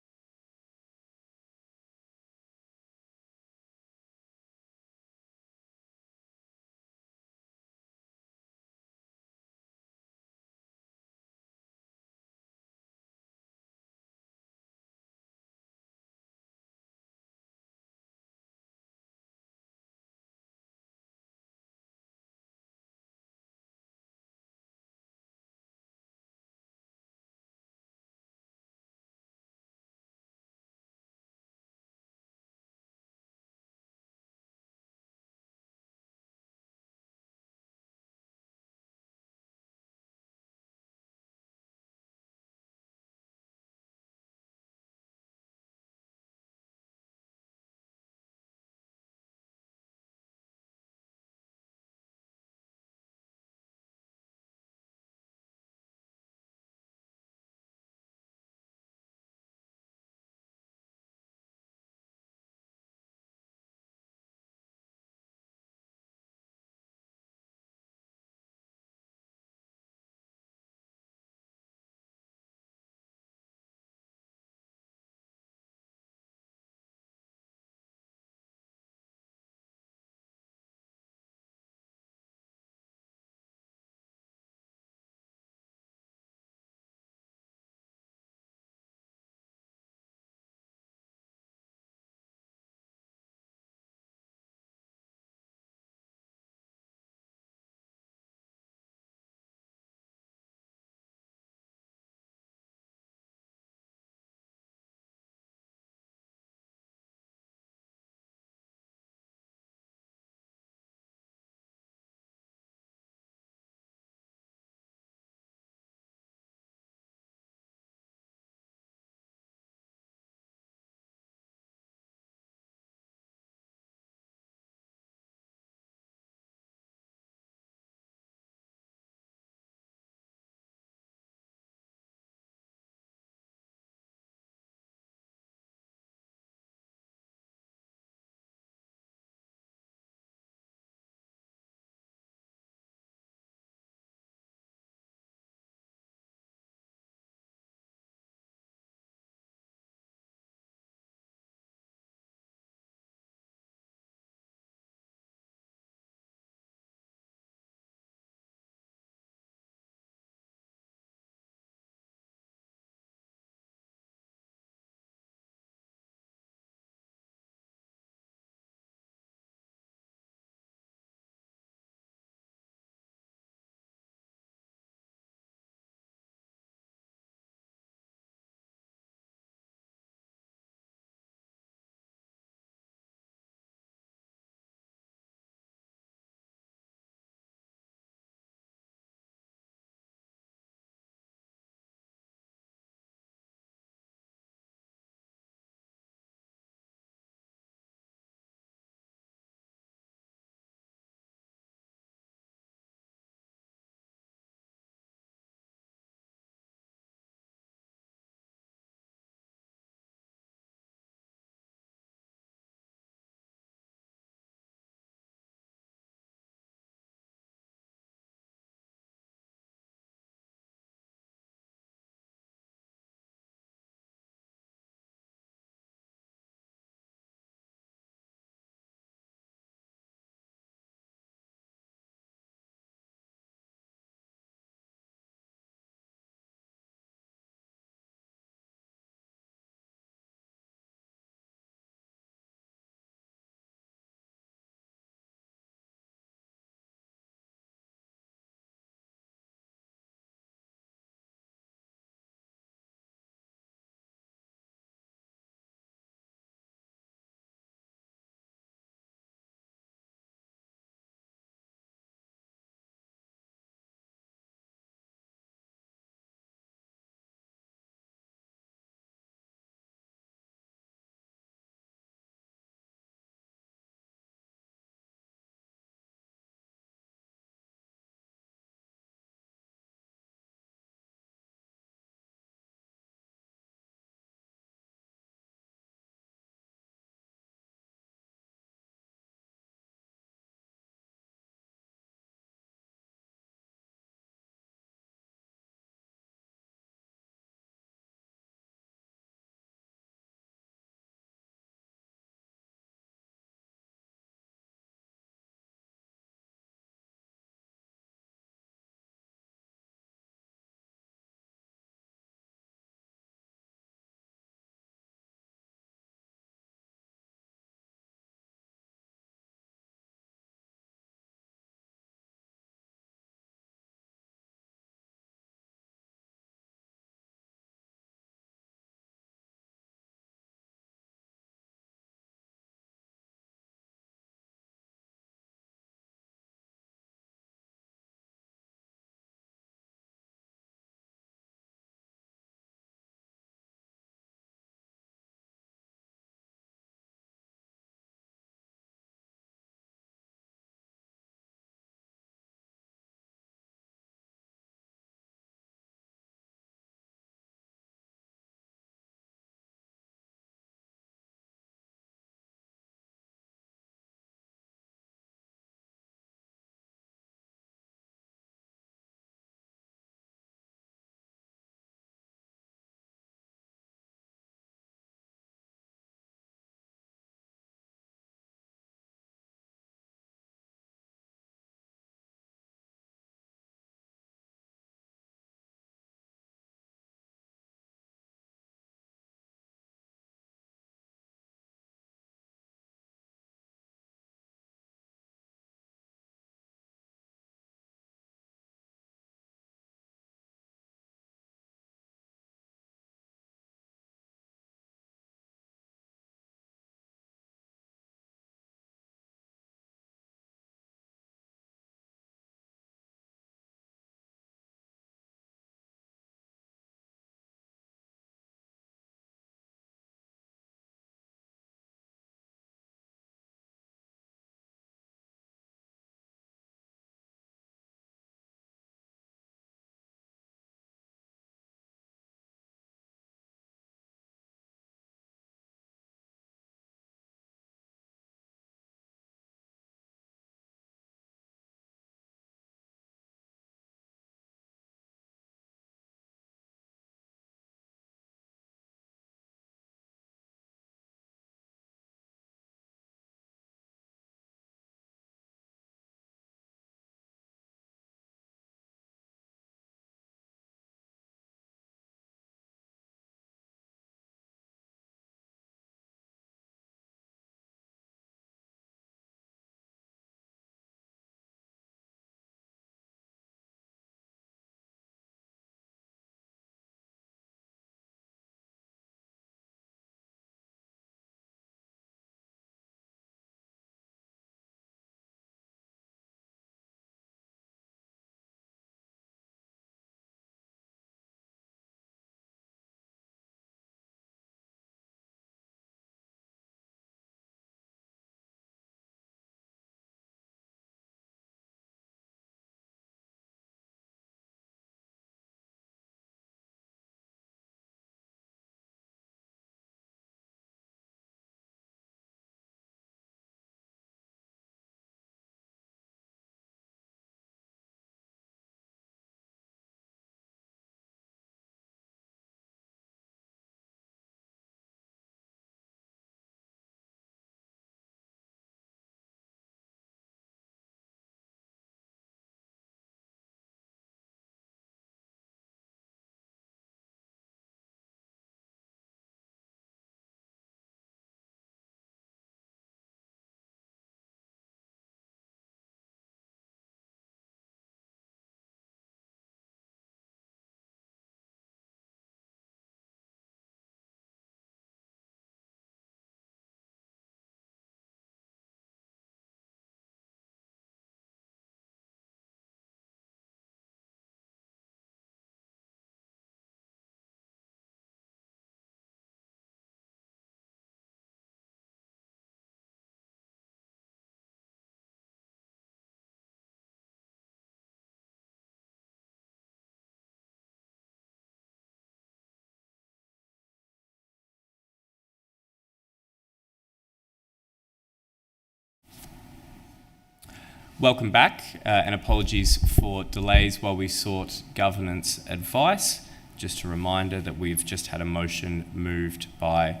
Welcome back, and apologies for delays while we sought governance advice. Just a reminder that we've just had a motion moved by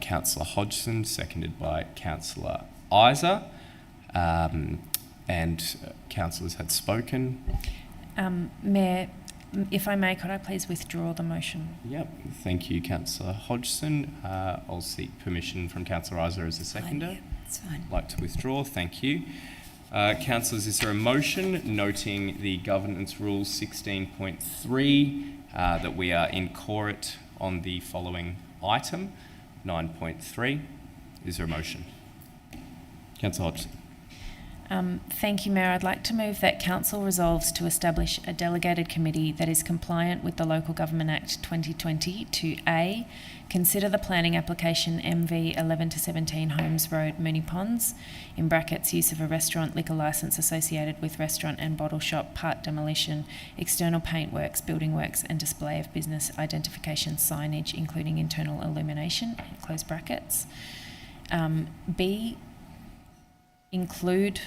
Councillor Hodgson, seconded by Councillor Isa, and councillors had spoken. Mayor, if I may, could I please withdraw the motion? Yep, thank you, Councillor Hodgson. I'll seek permission from Councillor Isa as a seconder. Fine, yeah, it's fine. Like to withdraw, thank you. Councillors, is there a motion noting the Governance Rules 16.3 that we are in court on the following item, 9.3? Is there a motion? Councillor Hodgson. Thank you, Mayor. I'd like to move that Council resolves to establish a delegated committee that is compliant with the Local Government Act 2020 to A, consider the planning application MV 11 to 17 Holmes Road, Moonee Ponds, in brackets use of a restaurant liquor licence associated with restaurant and bottle shop, part demolition, external paint works, building works and display of business identification signage, including internal illumination, close brackets. B, include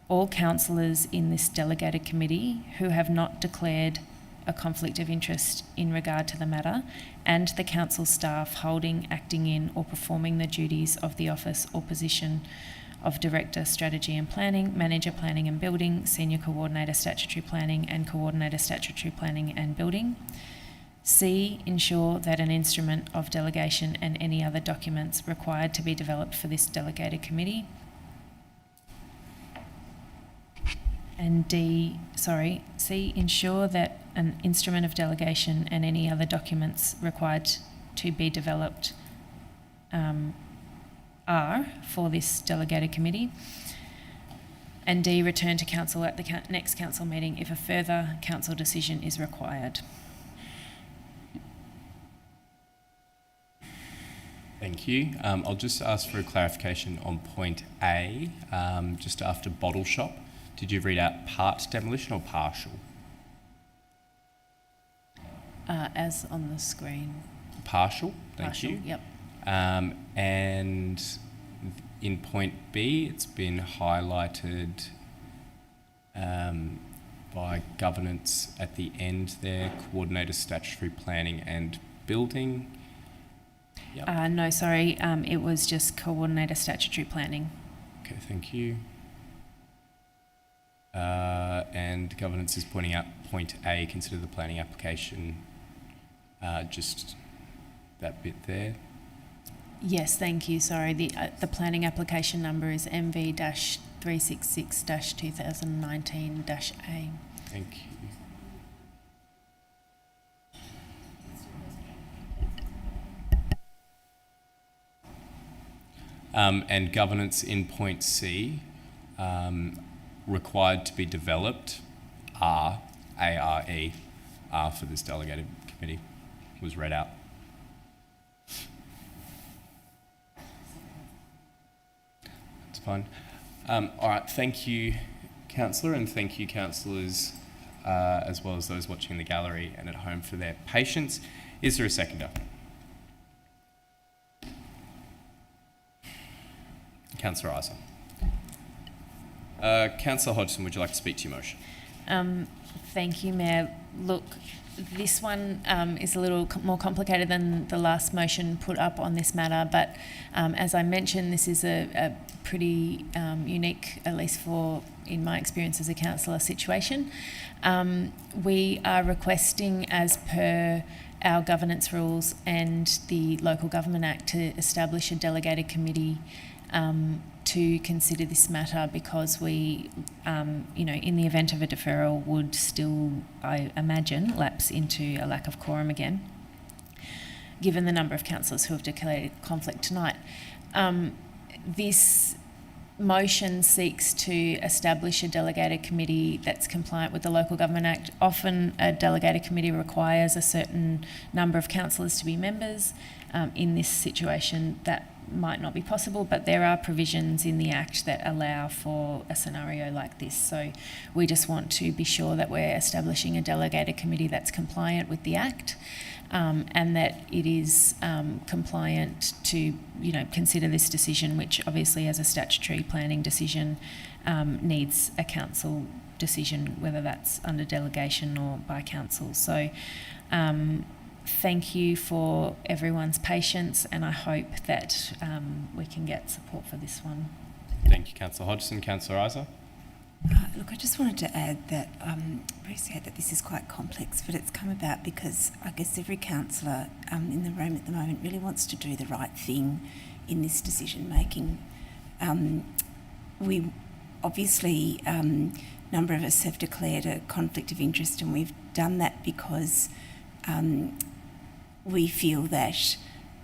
all councillors in this delegated committee who have not declared a conflict of interest in regard to the matter, and the council staff holding, acting in or performing the duties of the office or position of Director, Strategy and Planning, Manager, Planning and Building, Senior Coordinator, Statutory Planning and Coordinator, Statutory Planning and Building. C, ensure that an instrument of delegation and any other documents required to be developed for this delegated committee. And C, ensure that an instrument of delegation and any other documents required to be developed are for this delegated committee. And D, return to council at the next council meeting if a further council decision is required. Thank you. I'll just ask for a clarification on point A, just after bottle shop. Did you read out part demolition or partial? As on the screen. Partial, thank Partial, you. Yep. And in point B, it's been highlighted by governance at the end there, coordinator, statutory planning and building. Yep. No, sorry, it was just coordinator statutory planning. Okay, thank you. And governance is pointing out point A, consider the planning application, just that bit there. Yes, thank you. Sorry, the planning application number is MV-366-2019-A. Thank you. And governance in point C, required to be developed are ARE, are for this delegated committee, was read out. That's fine. All right, thank you, Councillor, and thank you, councillors, as well as those watching in the gallery and at home for their patience. Is there a seconder? Councillor Isa. Councillor Hodgson, would you like to speak to your motion? Thank you, Mayor. Look, this one is a little more complicated than the last motion put up on this matter, but as I mentioned, this is a pretty unique, at least in my experience as a councillor, situation. We are requesting, as per our governance rules and the Local Government Act, to establish a delegated committee to consider this matter, because we, in the event of a deferral, would still, I imagine, lapse into a lack of quorum again, given the number of councillors who have declared conflict tonight. This motion seeks to establish a delegated committee that's compliant with the Local Government Act. Often a delegated committee requires a certain number of councillors to be members. In this situation, that might not be possible, but there are provisions in the Act that allow for a scenario like this. So we just want to be sure that we're establishing a delegated committee that's compliant with the Act, and that it is compliant to, consider this decision, which obviously as a statutory planning decision needs a council decision, whether that's under delegation or by council. So thank you for everyone's patience, and I hope that we can get support for this one. Thank you, Councillor Hodgson. Councillor Isa? Look, I just wanted to add that I appreciate that this is quite complex, but it's come about because I guess every councillor in the room at the moment really wants to do the right thing in this decision making. We obviously, a number of us have declared a conflict of interest, and we've done that because we feel that,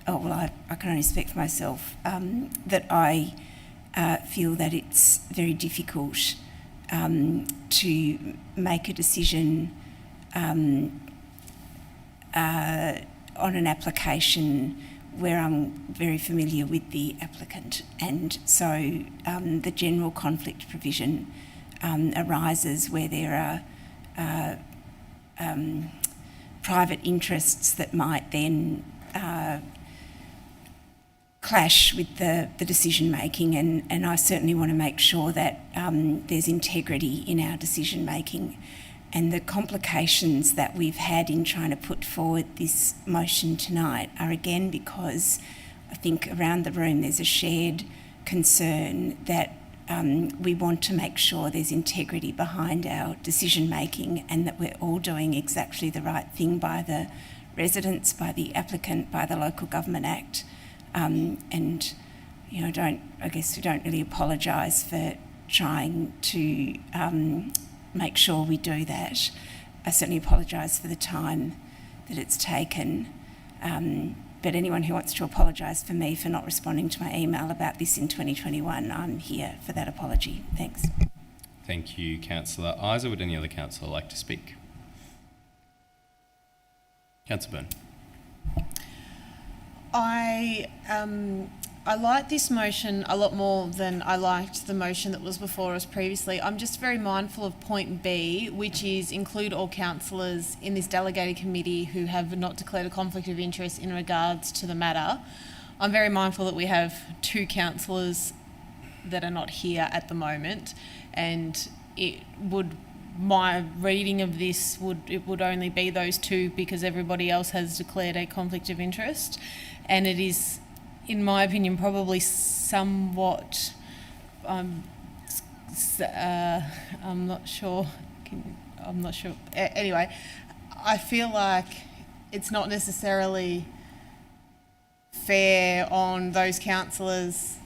I can only speak for myself, that I feel that it's very difficult to make a decision on an application where I'm very familiar with the applicant, and so the general conflict provision arises where there are private interests that might then clash with the decision making, and I certainly want to make sure that there's integrity in our decision making. And the complications that we've had in trying to put forward this motion tonight are again because I think around the room there's a shared concern that we want to make sure there's integrity behind our decision making, and that we're all doing exactly the right thing by the residents, by the applicant, by the Local Government Act. And we don't really apologise for trying to make sure we do that. I certainly apologise for the time that it's taken. But anyone who wants to apologise for me for not responding to my email about this in 2021, I'm here for that apology. Thanks. Thank you, Councillor Isa. Would any other councillor like to speak? Councillor Byrne. I like this motion a lot more than I liked the motion that was before us previously. I'm just very mindful of point B, which is include all councillors in this delegated committee who have not declared a conflict of interest in regards to the matter. I'm very mindful that we have 2 councillors that are not here at the moment, and my reading of this would only be those 2 because everybody else has declared a conflict of interest, and it is, in my opinion, probably somewhat, I'm not sure. Anyway, I feel like it's not necessarily fair on those councillors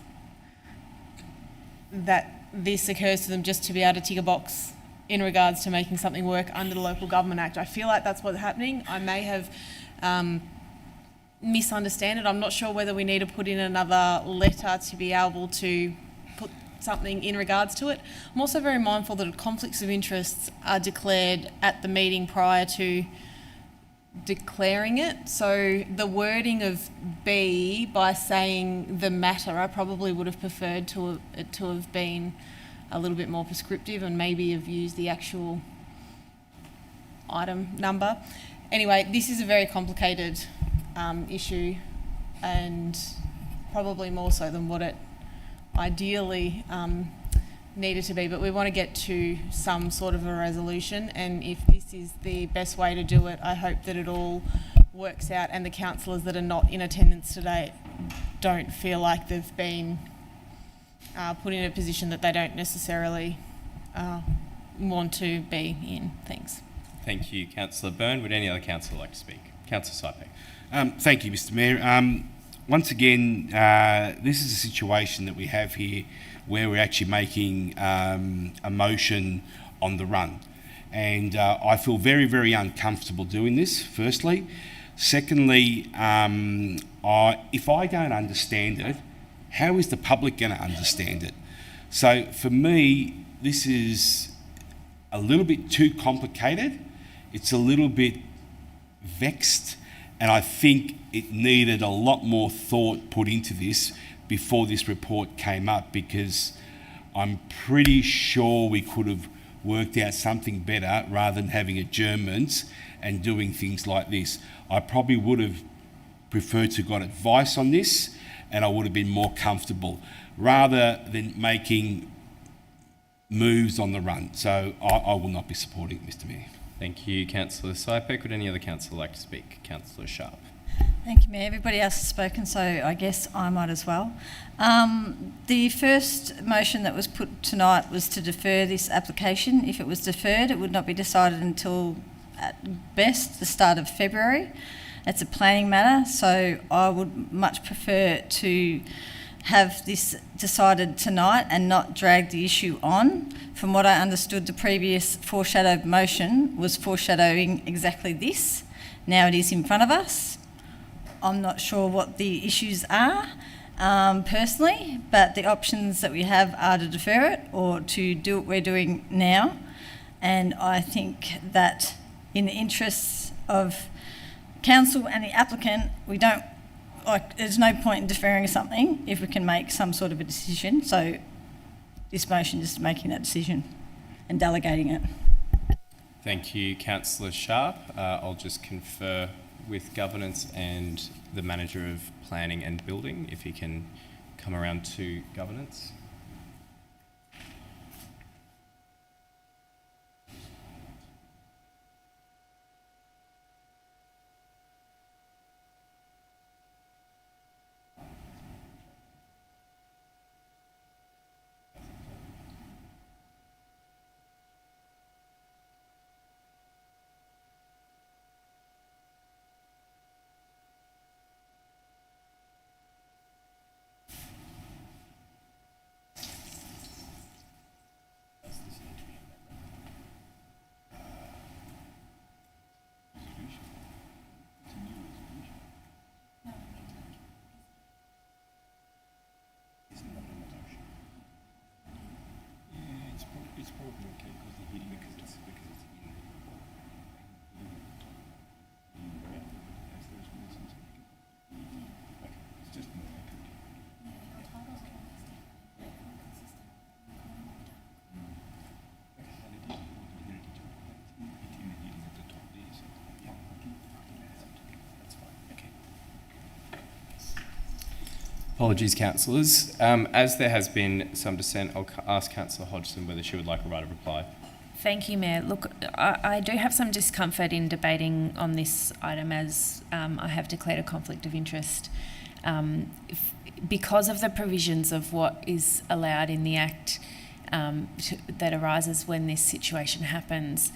that this occurs to them just to be able to tick a box in regards to making something work under the Local Government Act. I feel like that's what's happening. I may have misunderstand it. I'm not sure whether we need to put in another letter to be able to put something in regards to it. I'm also very mindful that conflicts of interests are declared at the meeting prior to declaring it. So the wording of B, by saying the matter, I probably would have preferred to have been a little bit more prescriptive and maybe have used the actual item number. Anyway, this is a very complicated issue, and probably more so than what it ideally needed to be, but we want to get to some sort of a resolution, and if this is the best way to do it, I hope that it all works out and the councillors that are not in attendance today don't feel like they've been put in a position that they don't necessarily want to be in. Thanks. Thank you, Councillor Byrne. Would any other councillor like to speak? Councillor Sypek. Thank you, Mr Mayor. Once again, this is a situation that we have here where we're actually making a motion on the run. And I feel very, very uncomfortable doing this, firstly. Secondly, if I don't understand it, how is the public going to understand it? So for me, this is a little bit too complicated. It's a little bit vexed, And I think it needed a lot more thought put into this before this report came up, because I'm pretty sure we could have worked out something better rather than having adjournments and doing things like this. I probably would have preferred to got advice on this, and I would have been more comfortable rather than making moves on the run. So I will not be supporting it, Mr. Mayor. Thank you, Councillor Sypek. Would any other councillor like to speak? Councillor Sharp. Thank you, Mayor. Everybody else has spoken, so I guess I might as well. The first motion that was put tonight was to defer this application. If it was deferred, it would not be decided until, at best, the start of February. It's a planning matter, so I would much prefer to have this decided tonight and not drag the issue on. From what I understood, the previous foreshadowed motion was foreshadowing exactly this. Now it is in front of us. I'm not sure what the issues are personally, but the options that we have are to defer it or to do what we're doing now. And I think that in the interests of council and the applicant, there's no point in deferring something if we can make some sort of a decision. So this motion is making that decision and delegating it. Thank you, Councillor Sharp. I'll just confer with governance and the manager of planning and building, if he can come around to governance. Apologies, councillors. As there has been some dissent, I'll ask Councillor Hodgson whether she would like a right of reply. Thank you, Mayor. Look, I do have some discomfort in debating on this item, as I have declared a conflict of interest. Because of the provisions of what is allowed in the Act that arises when this situation happens,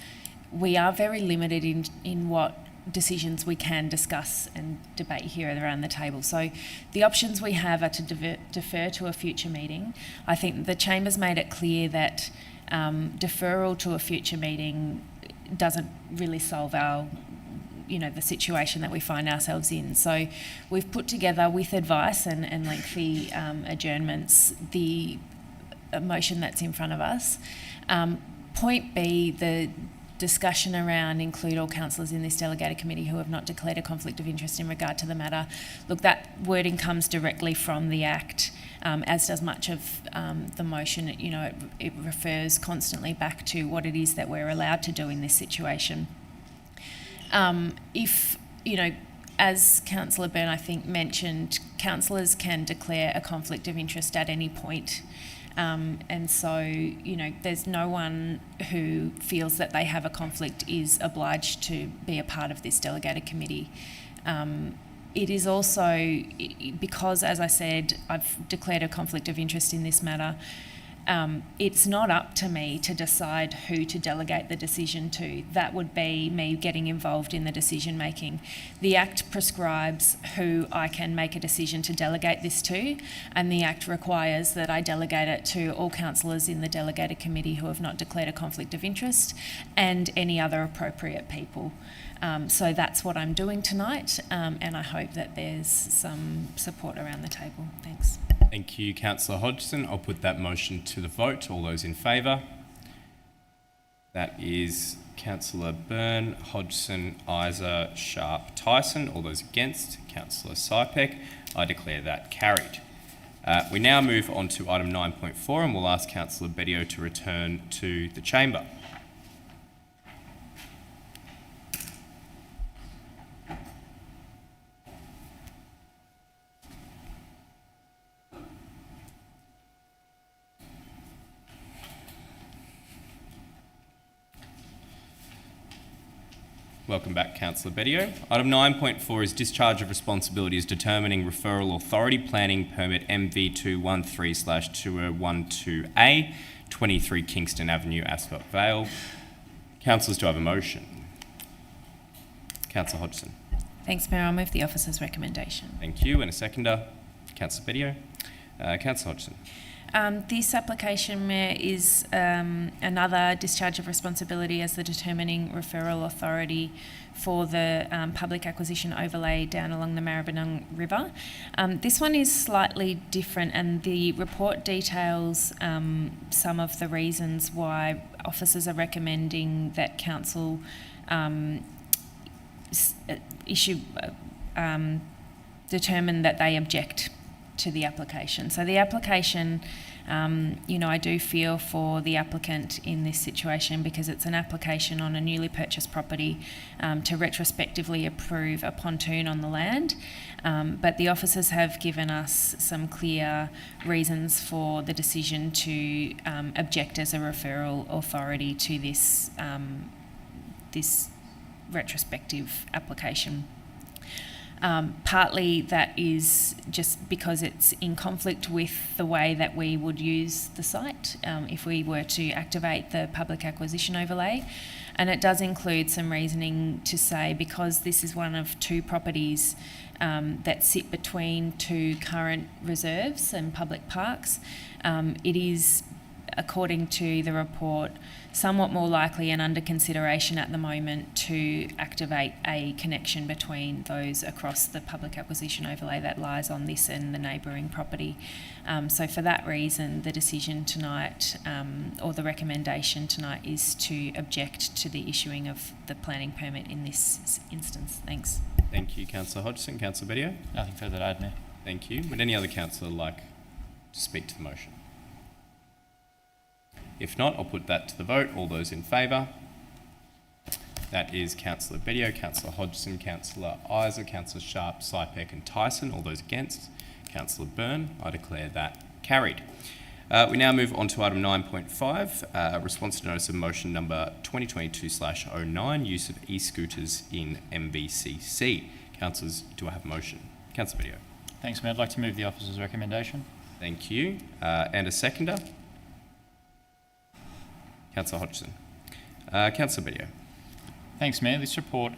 we are very limited in what decisions we can discuss and debate here around the table. So the options we have are to defer to a future meeting. I think the Chamber's made it clear that deferral to a future meeting doesn't really solve our, the situation that we find ourselves in. So we've put together, with advice and lengthy adjournments, the motion that's in front of us. Point B, the discussion around include all councillors in this delegated committee who have not declared a conflict of interest in regard to the matter. Look, that wording comes directly from the Act, as does much of the motion. It refers constantly back to what it is that we're allowed to do in this situation. As Councillor Byrne, I think, mentioned, councillors can declare a conflict of interest at any point. And so, there's no one who feels that they have a conflict is obliged to be a part of this delegated committee. It is also, because, as I said, I've declared a conflict of interest in this matter, it's not up to me to decide who to delegate the decision to. That would be me getting involved in the decision making. The Act prescribes who I can make a decision to delegate this to, and the Act requires that I delegate it to all councillors in the delegated committee who have not declared a conflict of interest and any other appropriate people. So that's what I'm doing tonight, and I hope that there's some support around the table. Thanks. Thank you, Councillor Hodgson. I'll put that motion to the vote. All those in favour? That is Councillor Byrne, Hodgson, Isa, Sharp, Tyson. All those against? Councillor Sypek. I declare that carried. We now move on to item 9.4 and we'll ask Councillor Bedio to return to the chamber. Welcome back, Councillor Bedio. Item 9.4 is discharge of responsibilities determining referral authority planning permit MV213/2012A, 23 Kingston Avenue, Ascot Vale. Councillors, do I have a motion? Councillor Hodgson. Thanks, Mayor. I'll move the officer's recommendation. Thank you. And a seconder? Councillor Bedio. Councillor Hodgson. This application, Mayor, is another discharge of responsibility as the determining referral authority for the public acquisition overlay down along the Maribyrnong River. This one is slightly different, and the report details some of the reasons why officers are recommending that council determine that they object to the application. So the application, I do feel for the applicant in this situation because it's an application on a newly purchased property to retrospectively approve a pontoon on the land. But the officers have given us some clear reasons for the decision to object as a referral authority to this retrospective application. Partly that is just because it's in conflict with the way that we would use the site if we were to activate the public acquisition overlay. And it does include some reasoning to say because this is one of two properties that sit between two current reserves and public parks, it is, according to the report, somewhat more likely and under consideration at the moment to activate a connection between those across the public acquisition overlay that lies on this and the neighbouring property. So for that reason, the decision tonight, or the recommendation tonight, is to object to the issuing of the planning permit in this instance. Thanks. Thank you, Councillor Hodgson. Councillor Bedio? Nothing further to add, Mayor. Thank you. Would any other councillor like to speak to the motion? If not, I'll put that to the vote. All those in favour? That is Councillor Bedio, Councillor Hodgson, Councillor Isa, Councillor Sharp, Sypek and Tyson. All those against? Councillor Byrne. I declare that carried. We now move on to item 9.5, response to notice of motion number 2022/09, use of e-scooters in MVCC. Councillors, do I have a motion? Councillor Bedio. Thanks, Mayor. I'd like to move the officer's recommendation. Thank you. And a seconder? Councillor Hodgson. Councillor Bedio. Thanks, Mayor. This report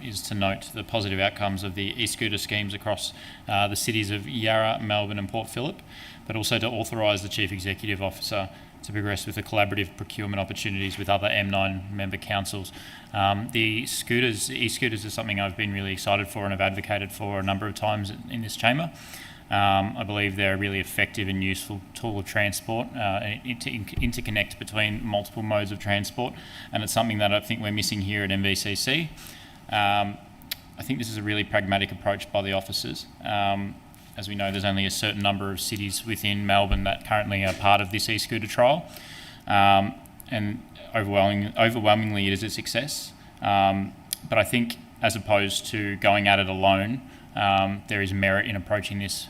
is to note the positive outcomes of the e-scooter schemes across the cities of Yarra, Melbourne and Port Phillip, but also to authorise the Chief Executive Officer to progress with the collaborative procurement opportunities with other M9 member councils. The e-scooters is something I've been really excited for and have advocated for a number of times in this chamber. I believe they're a really effective and useful tool of transport, interconnect between multiple modes of transport, and it's something that I think we're missing here at MVCC. I think this is a really pragmatic approach by the officers. As we know, there's only a certain number of cities within Melbourne that currently are part of this e-scooter trial, and overwhelmingly it is a success. But I think as opposed to going at it alone, there is merit in approaching this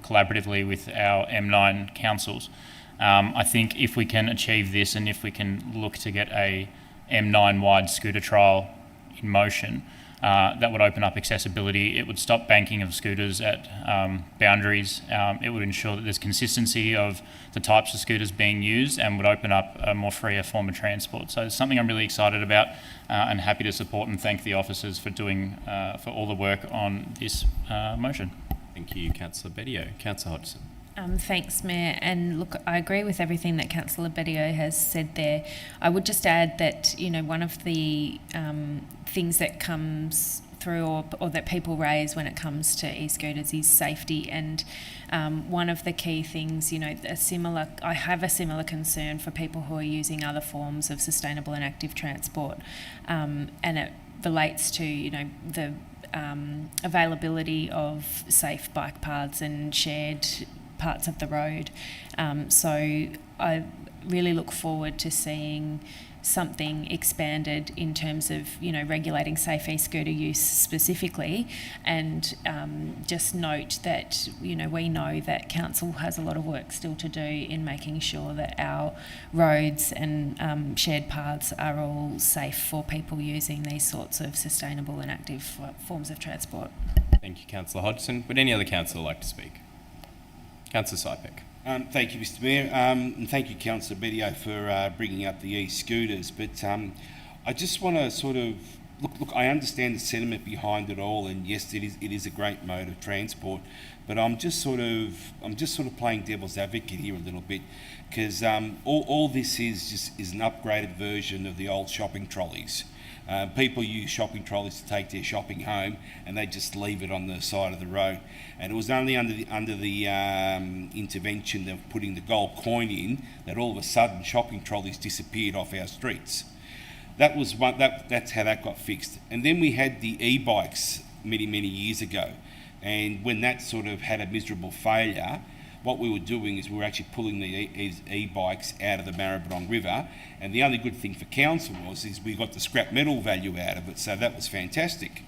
collaboratively with our M9 councils. I think if we can achieve this and if we can look to get a M9-wide scooter trial in motion, that would open up accessibility. It would stop banking of scooters at boundaries. It would ensure that there's consistency of the types of scooters being used and would open up a more freer form of transport. So it's something I'm really excited about and happy to support and thank the officers for doing for all the work on this motion. Thank you, Councillor Bedio. Councillor Hodgson. Thanks, Mayor. And look, I agree with everything that Councillor Bedio has said there. I would just add that, one of the things that comes through or that people raise when it comes to e-scooters is safety. And one of the key things, I have a similar concern for people who are using other forms of sustainable and active transport, and it relates to, the availability of safe bike paths and shared parts of the road. So I really look forward to seeing something expanded in terms of, regulating safe e-scooter use specifically, and just note that, we know that council has a lot of work still to do in making sure that our roads and shared paths are all safe for people using these sorts of sustainable and active forms of transport. Thank you, Councillor Hodgson. Would any other councillor like to speak? Councillor Sypek. Thank you, Mr Mayor, and thank you, Councillor Bedio, for bringing up the e-scooters. But I just want to sort of look. I understand the sentiment behind it all, and yes, it is a great mode of transport. But I'm just sort of playing devil's advocate here a little bit, because all this is an upgraded version of the old shopping trolleys. People use shopping trolleys to take their shopping home, and they just leave it on the side of the road. And it was only under the intervention of putting the gold coin in that all of a sudden shopping trolleys disappeared off our streets. That's how that got fixed. And then we had the e-bikes many years ago, and when that sort of had a miserable failure, what we were doing is we were actually pulling the e-bikes out of the Maribyrnong River, and the only good thing for council is we got the scrap metal value out of it, so that was fantastic.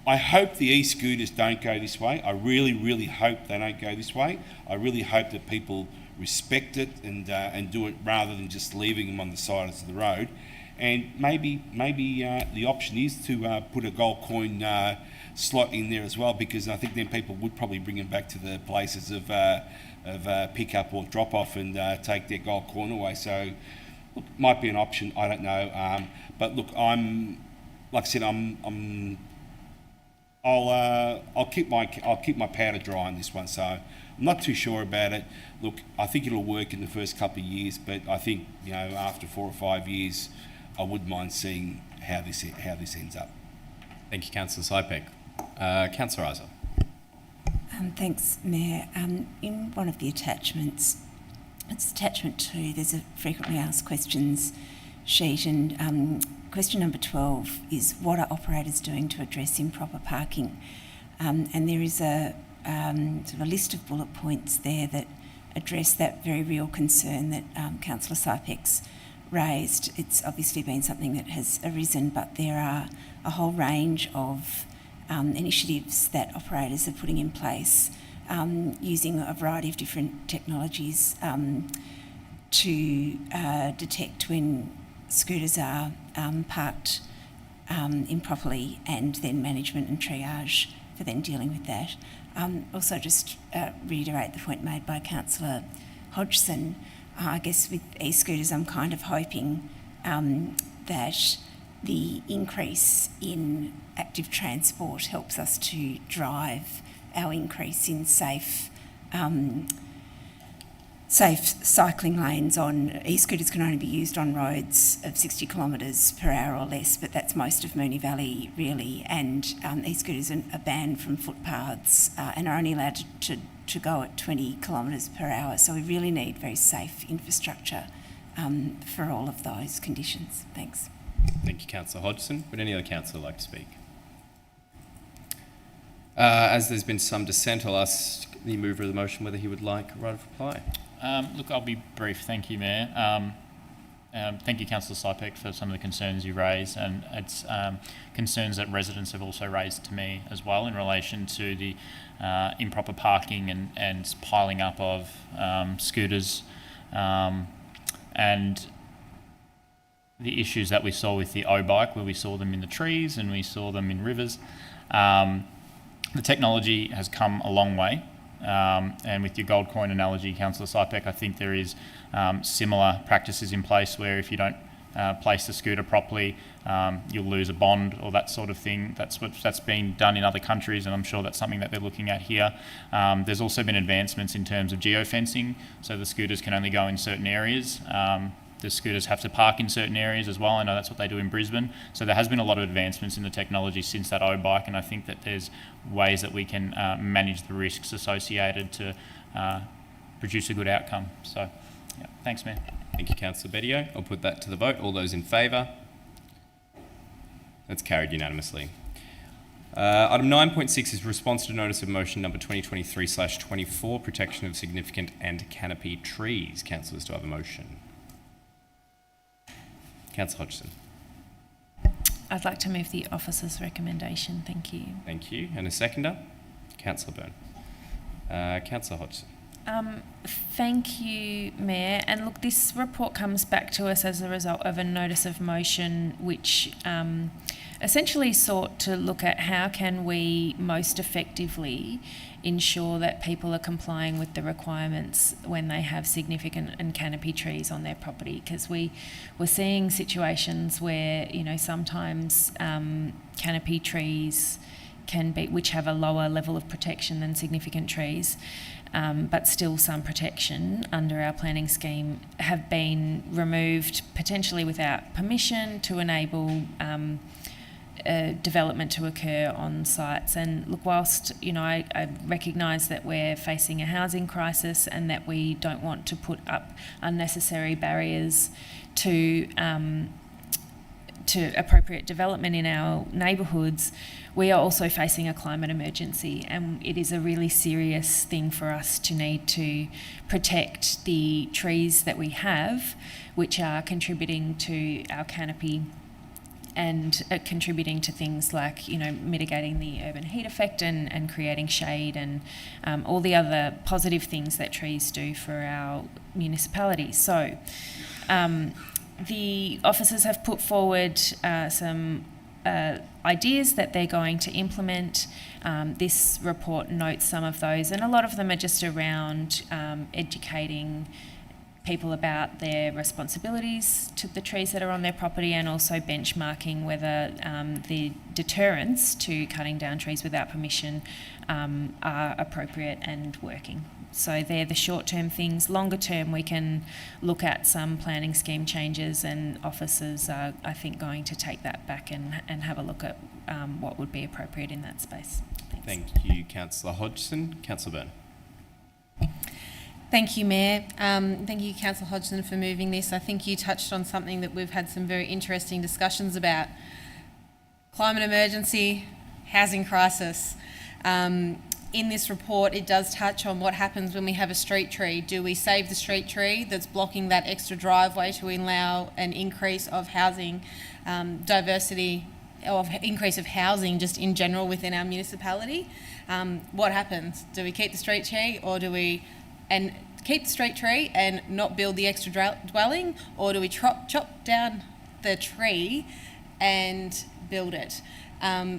I hope the e-scooters don't go this way. I really hope they don't go this way. I really hope that people respect it and do it rather than just leaving them on the sides of the road. And maybe the option is to put a gold coin slot in there as well, because I think then people would probably bring them back to the places of pick up or drop off and take their gold coin away. So look, might be an option. I don't know. But look, I'll keep my powder dry on this one. So I'm not too sure about it. Look, I think it'll work in the first couple of years, but I think after 4 or 5 years, I wouldn't mind seeing how this ends up. Thank you, Councillor Sypek. Councillor Isa. Thanks, Mayor. In one of the attachments, it's attachment 2, there's a frequently asked questions sheet, and question number 12 is, what are operators doing to address improper parking? And there is a sort of a list of bullet points there that address that very real concern that Councillor Sypek's raised. It's obviously been something that has arisen, but there are a whole range of initiatives that operators are putting in place using a variety of different technologies to detect when scooters are parked improperly, and then management and triage for then dealing with that. Also just reiterate the point made by Councillor Hodgson. I guess with e-scooters, I'm kind of hoping that the increase in active transport helps us to drive our increase in safe cycling lanes. On e-scooters can only be used on roads of 60 kilometres per hour or less, but that's most of Moonee Valley really, and e-scooters are banned from footpaths and are only allowed to go at 20 kilometres per hour. So we really need very safe infrastructure for all of those conditions. Thanks. Thank you, Councillor Hodgson. Would any other councillor like to speak? As there's been some dissent, I'll ask the mover of the motion whether he would like a right of reply. Look, I'll be brief. Thank you, Mayor. Thank you, Councillor Sypek, for some of the concerns you raised, and it's concerns that residents have also raised to me as well in relation to the improper parking and piling up of scooters, and the issues that we saw with the O-bike, where we saw them in the trees and we saw them in rivers. The technology has come a long way, and with your gold coin analogy, Councillor Sypek, I think there is similar practices in place where if you don't place the scooter properly, you'll lose a bond or that sort of thing. That's been done in other countries, and I'm sure that's something that they're looking at here. There's also been advancements in terms of geofencing, so the scooters can only go in certain areas. the scooters have to park in certain areas as well. I know that's what they do in Brisbane. So there has been a lot of advancements in the technology since that O-bike, and I think that there's ways that we can manage the risks associated to produce a good outcome. So, yeah, thanks, Mayor. Thank you, Councillor Bedio. I'll put that to the vote. All those in favour? That's carried unanimously. Item 9.6 is response to notice of motion number 2023/24, protection of significant and canopy trees. Councillors, do I have a motion? Councillor Hodgson. I'd like to move the officer's recommendation. Thank you. Thank you. And a seconder? Councillor Byrne. Councillor Hodgson. Thank you, Mayor. And look, this report comes back to us as a result of a notice of motion which essentially sought to look at how can we most effectively ensure that people are complying with the requirements when they have significant and canopy trees on their property, because we're seeing situations where, you know, sometimes canopy trees can be, which have a lower level of protection than significant trees, but still some protection under our planning scheme, have been removed potentially without permission to enable development to occur on sites. And look, whilst, you know, I recognise that we're facing a housing crisis and that we don't want to put up unnecessary barriers to appropriate development in our neighbourhoods, we are also facing a climate emergency, and it is a really serious thing for us to need to protect the trees that we have, which are contributing to our canopy and contributing to things like, you know, mitigating the urban heat effect and creating shade and all the other positive things that trees do for our municipality. So the officers have put forward some ideas that they're going to implement. This report notes some of those, and a lot of them are just around educating people about their responsibilities to the trees that are on their property, and also benchmarking whether the deterrents to cutting down trees without permission are appropriate and working. So they're the short-term things. Longer term, we can look at some planning scheme changes, and officers are, I think, going to take that back and have a look at what would be appropriate in that space. Thanks. Thank you, Councillor Hodgson. Councillor Byrne. Thank you, Mayor. Thank you, Councillor Hodgson, for moving this. I think you touched on something that we've had some very interesting discussions about. Climate emergency, housing crisis. In this report, it does touch on what happens when we have a street tree. Do we save the street tree that's blocking that extra driveway to allow an increase of housing diversity, or increase of housing just in general within our municipality? What happens? Do we keep the street tree, or do we keep the street tree and not build the extra dwelling, or do we chop down the tree and build it?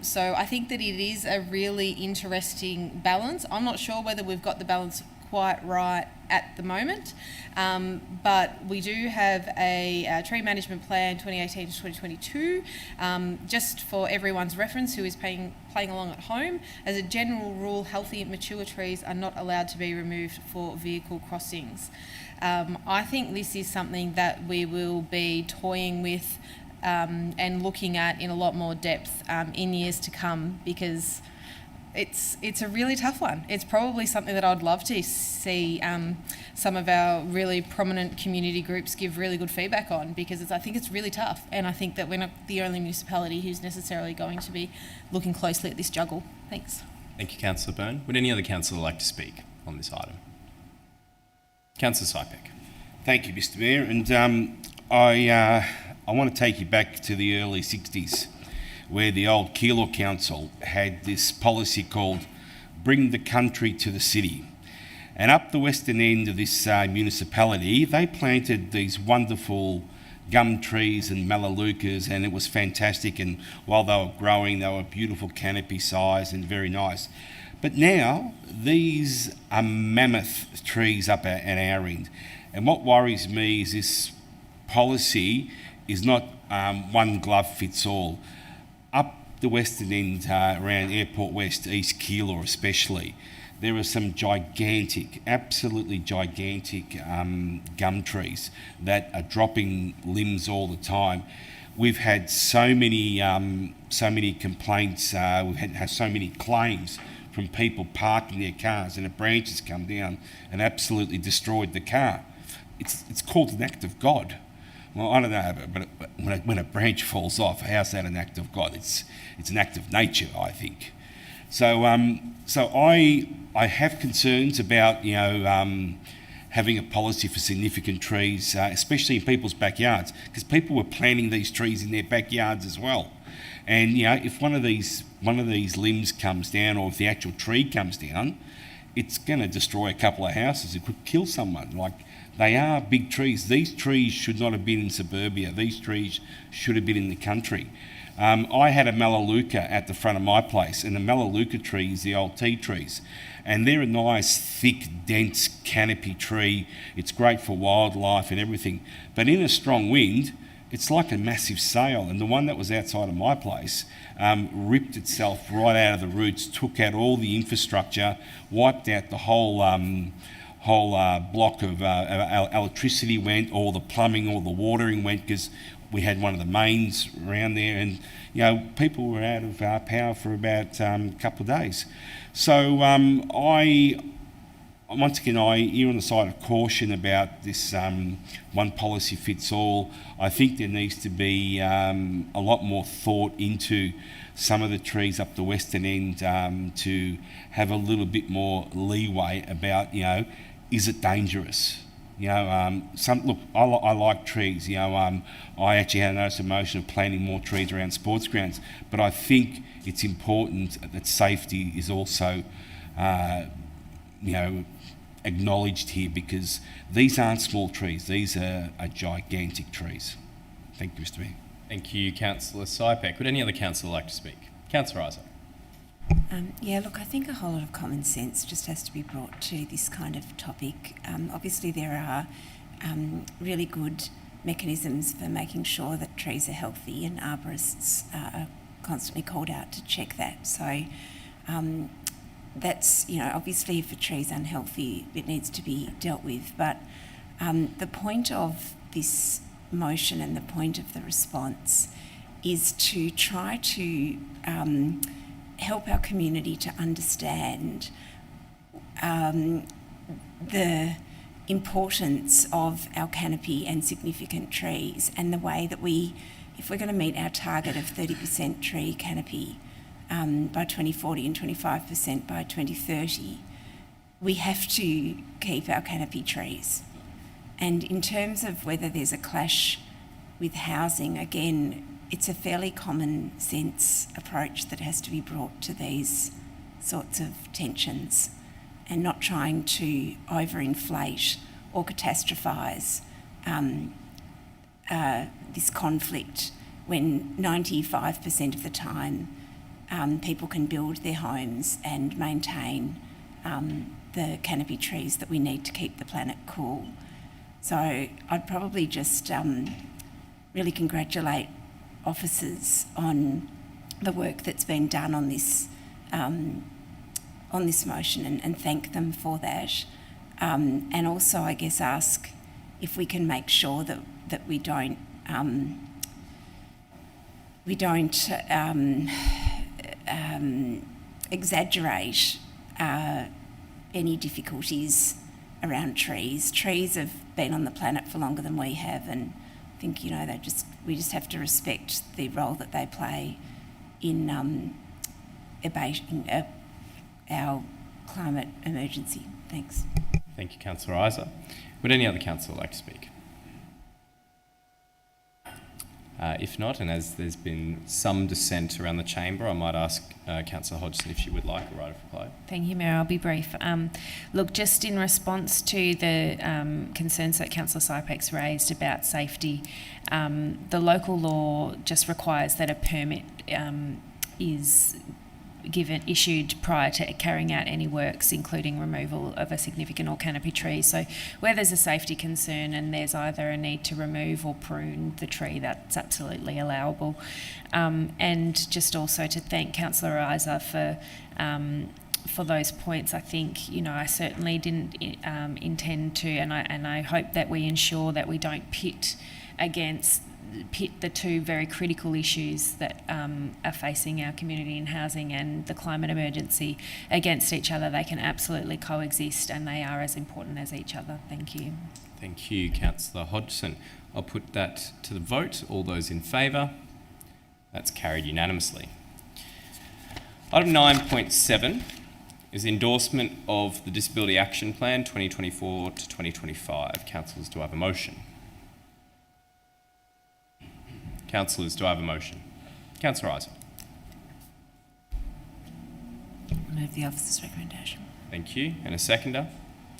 So I think that it is a really interesting balance. I'm not sure whether we've got the balance quite right at the moment, but we do have a tree management plan 2018 to 2022. Just for everyone's reference who is playing along at home, as a general rule, healthy mature trees are not allowed to be removed for vehicle crossings. I think this is something that we will be toying with and looking at in a lot more depth in years to come, because it's a really tough one. It's probably something that I'd love to see some of our really prominent community groups give really good feedback on, because I think it's really tough, and I think that we're not the only municipality who's necessarily going to be looking closely at this juggle. Thanks. Thank you, Councillor Byrne. Would any other councillor like to speak on this item? Councillor Sypek. Thank you, Mr. Mayor. And I want to take you back to the early 60s, where the old Keilor Council had this policy called Bring the Country to the City. And up the western end of this municipality, they planted these wonderful gum trees and melaleucas, and it was fantastic. And while they were growing, they were beautiful canopy size and very nice. But now, these are mammoth trees up at our end. And what worries me is this policy is not one glove fits all. Up the western end, around Airport West, East Keilor especially, there are some gigantic, absolutely gigantic gum trees that are dropping limbs all the time. We've had so many complaints, we've had so many claims from people parking their cars and a branch has come down and absolutely destroyed the car. It's called an act of God. Well, I don't know, but when a branch falls off, how's that an act of God? It's an act of nature, I think. So I have concerns about having a policy for significant trees, especially in people's backyards, because people were planting these trees in their backyards as well. And if one of these limbs comes down, or if the actual tree comes down, it's going to destroy a couple of houses. It could kill someone. Like, they are big trees. These trees should not have been in suburbia. These trees should have been in the country. I had a melaleuca at the front of my place, and the melaleuca trees, the old tea trees, and they're a nice, thick, dense canopy tree. It's great for wildlife and everything. But in a strong wind, it's like a massive sail, and the one that was outside of my place ripped itself right out of the roots, took out all the infrastructure, wiped out the whole block of electricity went, all the plumbing, all the watering went, because we had one of the mains around there, and people were out of power for about a couple of days. So I err on the side of caution about this one policy fits all. I think there needs to be a lot more thought into some of the trees up the western end to have a little bit more leeway about, is it dangerous? I like trees. I actually had a notice of motion of planting more trees around sports grounds, but I think it's important that safety is also, acknowledged here, because these aren't small trees. These are gigantic trees. Thank you, Mr. Mayor. Thank you, Councillor Sypek. Would any other councillor like to speak? Councillor Isa. I think a whole lot of common sense just has to be brought to this kind of topic. Obviously, there are really good mechanisms for making sure that trees are healthy, and arborists are constantly called out to check that. So that's, obviously if a tree's unhealthy, it needs to be dealt with. But the point of this motion and the point of the response is to try to help our community to understand the importance of our canopy and significant trees, and the way that if we're going to meet our target of 30% tree canopy by 2040 and 25% by 2030, we have to keep our canopy trees. And in terms of whether there's a clash with housing, again, it's a fairly common sense approach that has to be brought to these sorts of tensions, and not trying to overinflate or catastrophise this conflict when 95% of the time people can build their homes and maintain the canopy trees that we need to keep the planet cool. So I'd probably just really congratulate officers on the work that's been done on this motion, and thank them for that. And also, I guess, ask if we can make sure that we don't exaggerate any difficulties around trees. Trees have been on the planet for longer than we have, and I think we just have to respect the role that they play in abating our climate emergency. Thanks. Thank you, Councillor Isa. Would any other councillor like to speak? If not, and as there's been some dissent around the chamber, I might ask Councillor Hodgson if she would like a right of reply. Thank you, Mayor. I'll be brief. Look, just in response to the concerns that Councillor Sypek's raised about safety, the local law just requires that a permit is issued prior to carrying out any works, including removal of a significant or canopy tree. So where there's a safety concern and there's either a need to remove or prune the tree, that's absolutely allowable. And just also to thank Councillor Isa for those points. I think, you know, I certainly didn't intend to, and I hope that we ensure that we don't pit the two very critical issues that are facing our community in housing and the climate emergency against each other. They can absolutely coexist, and they are as important as each other. Thank you. Thank you, Councillor Hodgson. I'll put that to the vote. All those in favour? That's carried unanimously. Item 9.7 is endorsement of the Disability Action Plan 2024 to 2025. Councillors, do I have a motion? Councillors, do I have a motion? Councillor Isa. Move the officer's recommendation. Thank you. And a seconder?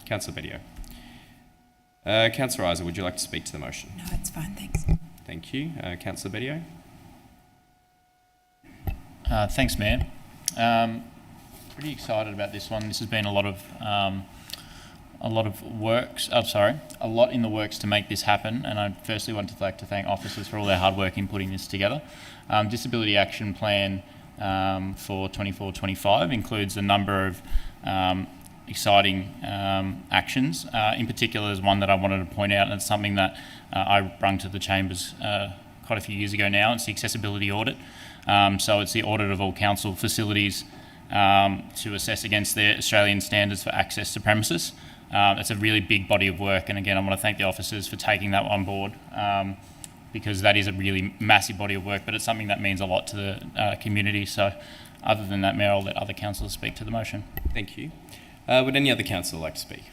Councillor Bedio. Councillor Isa, would you like to speak to the motion? No, it's fine, thanks. Thank you. Councillor Bedio. Thanks, Mayor. Pretty excited about this one. This has been a lot in the works to make this happen, and I firstly want to thank officers for all their hard work in putting this together. Disability Action Plan for 24-25 includes a number of exciting actions. In particular, there's one that I wanted to point out, and it's something that I brought to the Chambers quite a few years ago now. It's the accessibility audit. So it's the audit of all council facilities to assess against the Australian standards for access to premises. It's a really big body of work, and again I want to thank the officers for taking that on board, because that is a really massive body of work, but it's something that means a lot to the community. So other than that, Mayor, I'll let other councillors speak to the motion. Thank you. Would any other councillor like to speak?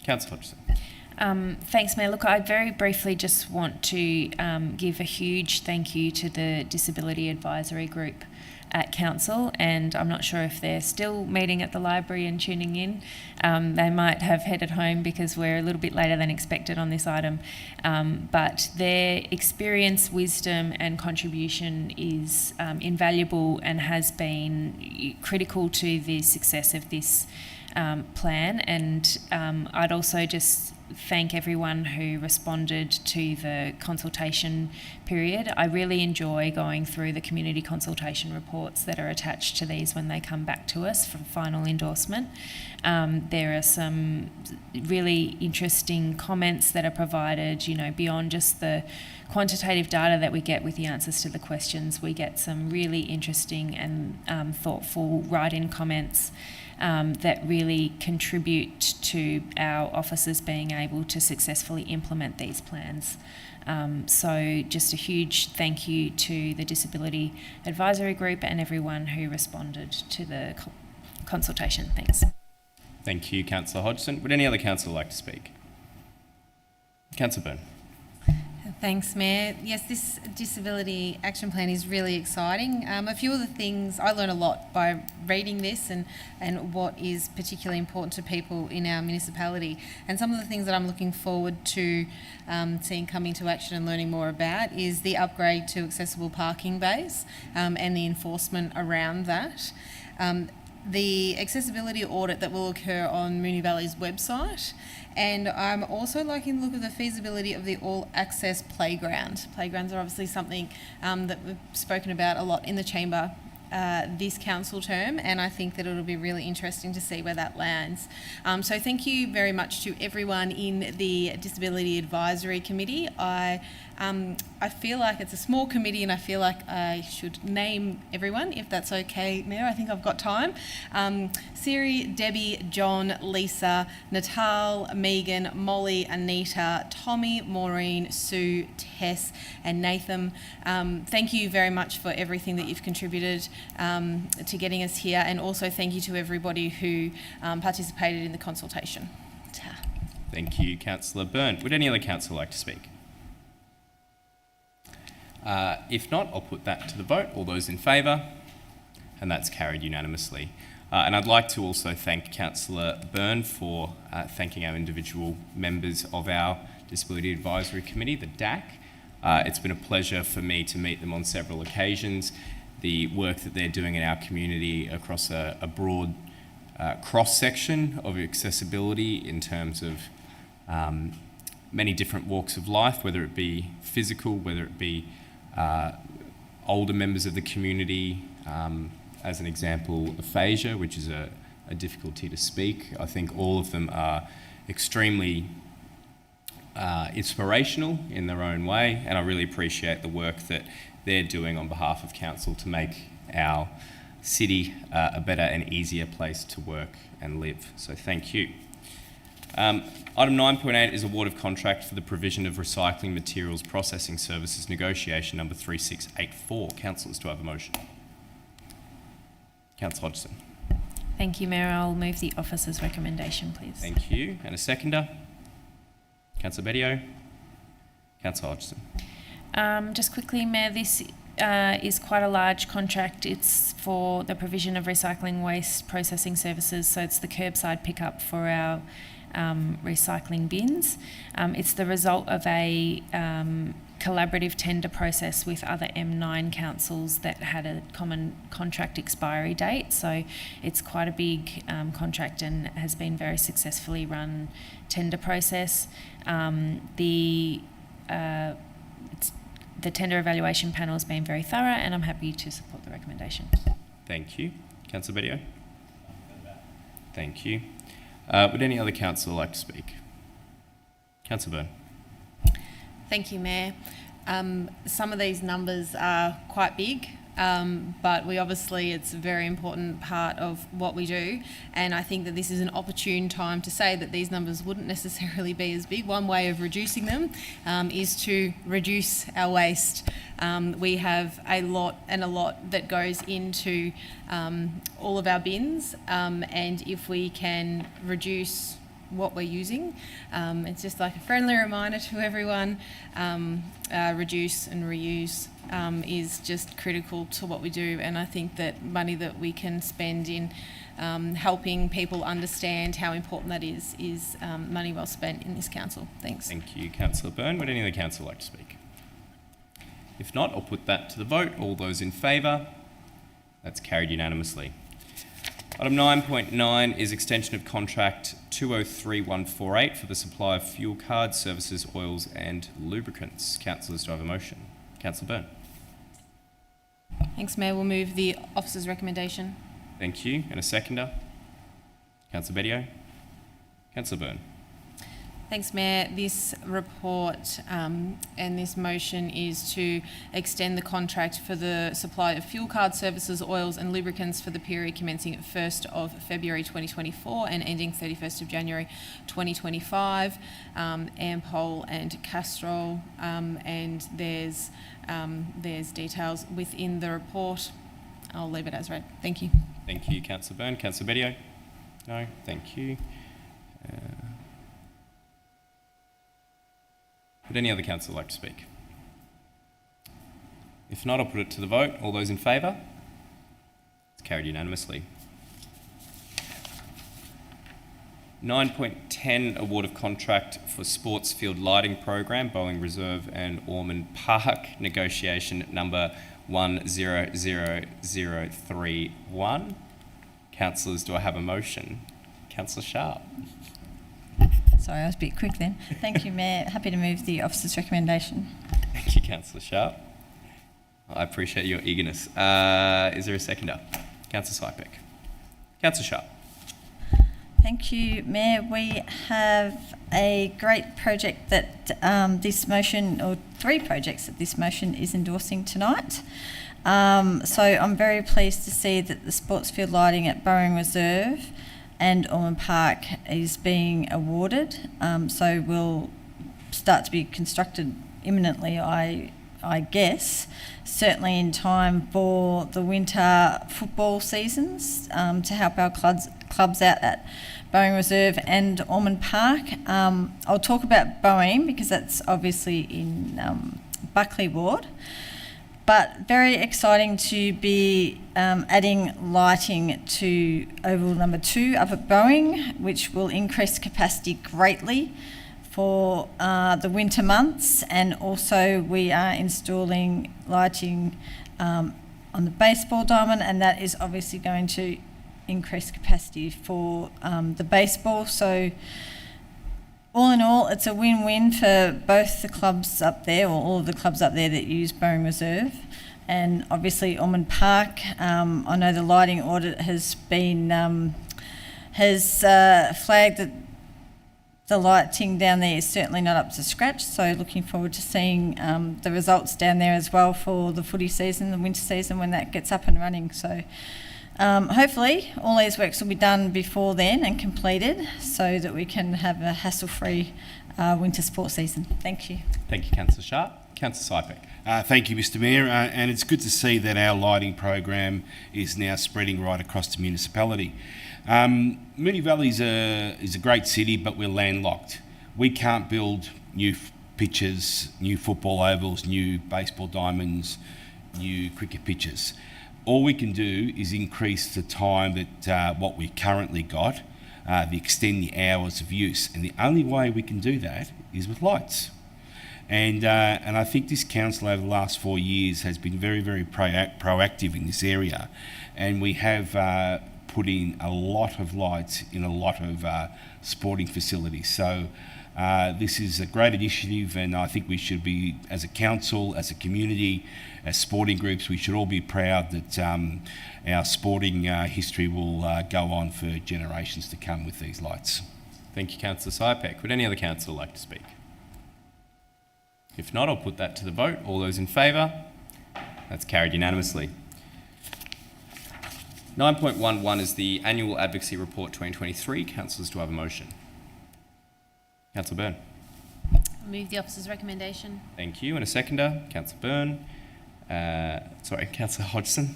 Councillor Hodgson. Thanks, Mayor. Look, I very briefly just want to give a huge thank you to the Disability Advisory Group at Council, and I'm not sure if they're still meeting at the library and tuning in. They might have headed home because we're a little bit later than expected on this item, but their experience, wisdom and contribution is invaluable and has been critical to the success of this plan. And I'd also just thank everyone who responded to the consultation period. I really enjoy going through the community consultation reports that are attached to these when they come back to us for final endorsement. There are some really interesting comments that are provided, you know, beyond just the quantitative data that we get with the answers to the questions. We get some really interesting and thoughtful write-in comments that really contribute to our officers being able to successfully implement these plans. So just a huge thank you to the Disability Advisory Group and everyone who responded to the consultation. Thanks. Thank you, Councillor Hodgson. Would any other councillor like to speak? Councillor Byrne. Thanks, Mayor. Yes, this Disability Action Plan is really exciting. A few of the things, I learn a lot by reading this and what is particularly important to people in our municipality. And some of the things that I'm looking forward to seeing come into action and learning more about is the upgrade to accessible parking bays and the enforcement around that. The accessibility audit that will occur on Moonee Valley's website. And I'm also liking the look of the feasibility of the all-access playground. Playgrounds are obviously something that we've spoken about a lot in the chamber this council term, and I think that it'll be really interesting to see where that lands. So thank you very much to everyone in the Disability Advisory Committee. I feel like it's a small committee, and I feel like I should name everyone, if that's okay, Mayor. I think I've got time. Siri, Debbie, John, Lisa, Natal, Megan, Molly, Anita, Tommy, Maureen, Sue, Tess and Nathan. Thank you very much for everything that you've contributed to getting us here, and also thank you to everybody who participated in the consultation. Thank you, Councillor Byrne. Would any other councillor like to speak? If not, I'll put that to the vote. All those in favour? And that's carried unanimously. And I'd like to also thank Councillor Byrne for thanking our individual members of our Disability Advisory Committee, the DAC. It's been a pleasure for me to meet them on several occasions, the work that they're doing in our community across a broad cross-section of accessibility in terms of many different walks of life, whether it be physical, whether it be older members of the community, as an example, aphasia, which is a difficulty to speak. I think all of them are extremely inspirational in their own way, and I really appreciate the work that they're doing on behalf of council to make our city a better and easier place to work and live. So thank you. Item 9.8 is award of contract for the provision of recycling materials processing services, negotiation number 3684. Councillors, do I have a motion? Councillor Hodgson. Thank you, Mayor. I'll move the officer's recommendation, please. Thank you. And a seconder? Councillor Bedio. Councillor Hodgson. Just quickly, Mayor, this is quite a large contract. It's for the provision of recycling waste processing services, so it's the curbside pickup for our recycling bins. It's the result of a collaborative tender process with other M9 councils that had a common contract expiry date, so it's quite a big contract and has been very successfully run tender process. The tender evaluation panel has been very thorough, and I'm happy to support the recommendation. Thank you. Councillor Bedio. Thank you. Would any other councillor like to speak? Councillor Byrne. Thank you, Mayor. Some of these numbers are quite big, but it's a very important part of what we do, and I think that this is an opportune time to say that these numbers wouldn't necessarily be as big. One way of reducing them is to reduce our waste. We have a lot that goes into all of our bins, and if we can reduce what we're using, it's just like a friendly reminder to everyone, reduce and reuse is just critical to what we do, and I think that money that we can spend in helping people understand how important that is money well spent in this council. Thanks. Thank you, Councillor Byrne. Would any other councillor like to speak? If not, I'll put that to the vote. All those in favour? That's carried unanimously. Item 9.9 is extension of contract 203148 for the supply of fuel cards, services, oils and lubricants. Councillors, do I have a motion? Councillor Byrne. Thanks, Mayor. We'll move the officer's recommendation. Thank you. And a seconder? Councillor Bedio. Councillor Byrne. Thanks, Mayor. This report and this motion is to extend the contract for the supply of fuel card services, oils and lubricants for the period commencing 1st of February 2024 and ending 31st of January 2025, Ampol and Castrol, and there's details within the report. I'll leave it as read. Thank you. Thank you, Councillor Byrne. Councillor Bedio? No? Thank you. Would any other councillor like to speak? If not, I'll put it to the vote. All those in favour? It's carried unanimously. 9.10 award of contract for sports field lighting program, Boeing Reserve and Ormond Park, negotiation number 100031. Councillors, do I have a motion? Councillor Sharp. Sorry, I was a bit quick then. Thank you, Mayor. Happy to move the officer's recommendation. Thank you, Councillor Sharp. I appreciate your eagerness. Is there a seconder? Councillor Sypek. Councillor Sharp. Thank you, Mayor. We have a great project that this motion, or three projects that this motion is endorsing tonight. So I'm very pleased to see that the sports field lighting at Boeing Reserve and Ormond Park is being awarded. So will start to be constructed imminently, I guess, certainly in time for the winter football seasons, to help our clubs out at Boeing Reserve and Ormond Park. I'll talk about Boeing because that's obviously in Buckley Ward. But very exciting to be adding lighting to Oval number 2 up at Boeing, which will increase capacity greatly for the winter months. And also we are installing lighting on on the baseball diamond, and that is obviously going to increase capacity for the baseball. So all in all, it's a win-win for both the clubs up there, or all of the clubs up there that use Bowen Reserve. And obviously Ormond Park, I know the lighting audit has been flagged that the lighting down there is certainly not up to scratch, so looking forward to seeing the results down there as well for the footy season, the winter season, when that gets up and running. So hopefully all these works will be done before then and completed, so that we can have a hassle-free winter sports season. Thank you. Thank you, Councillor Sharp. Councillor Sypek. Thank you, Mr Mayor, and it's good to see that our lighting program is now spreading right across the municipality. Moonee Valley is a great city, but we're landlocked. We can't build new pitches, new football ovals, new baseball diamonds, new cricket pitches. All we can do is increase the time that what we currently got, extend the hours of use, and the only way we can do that is with lights. And I think this council over the last 4 years has been very, very proactive in this area, and we have put in a lot of lights in a lot of sporting facilities. So this is a great initiative, and I think we should be, as a council, as a community, as sporting groups, we should all be proud that our sporting history will go on for generations to come with these lights. Thank you, Councillor Sypek. Would any other councillor like to speak? If not, I'll put that to the vote. All those in favour? That's carried unanimously. 9.11 is the Annual Advocacy Report 2023. Councillors, do I have a motion? Councillor Byrne. I move the officer's recommendation. Thank you. And a seconder? Councillor Byrne. Councillor Hodgson.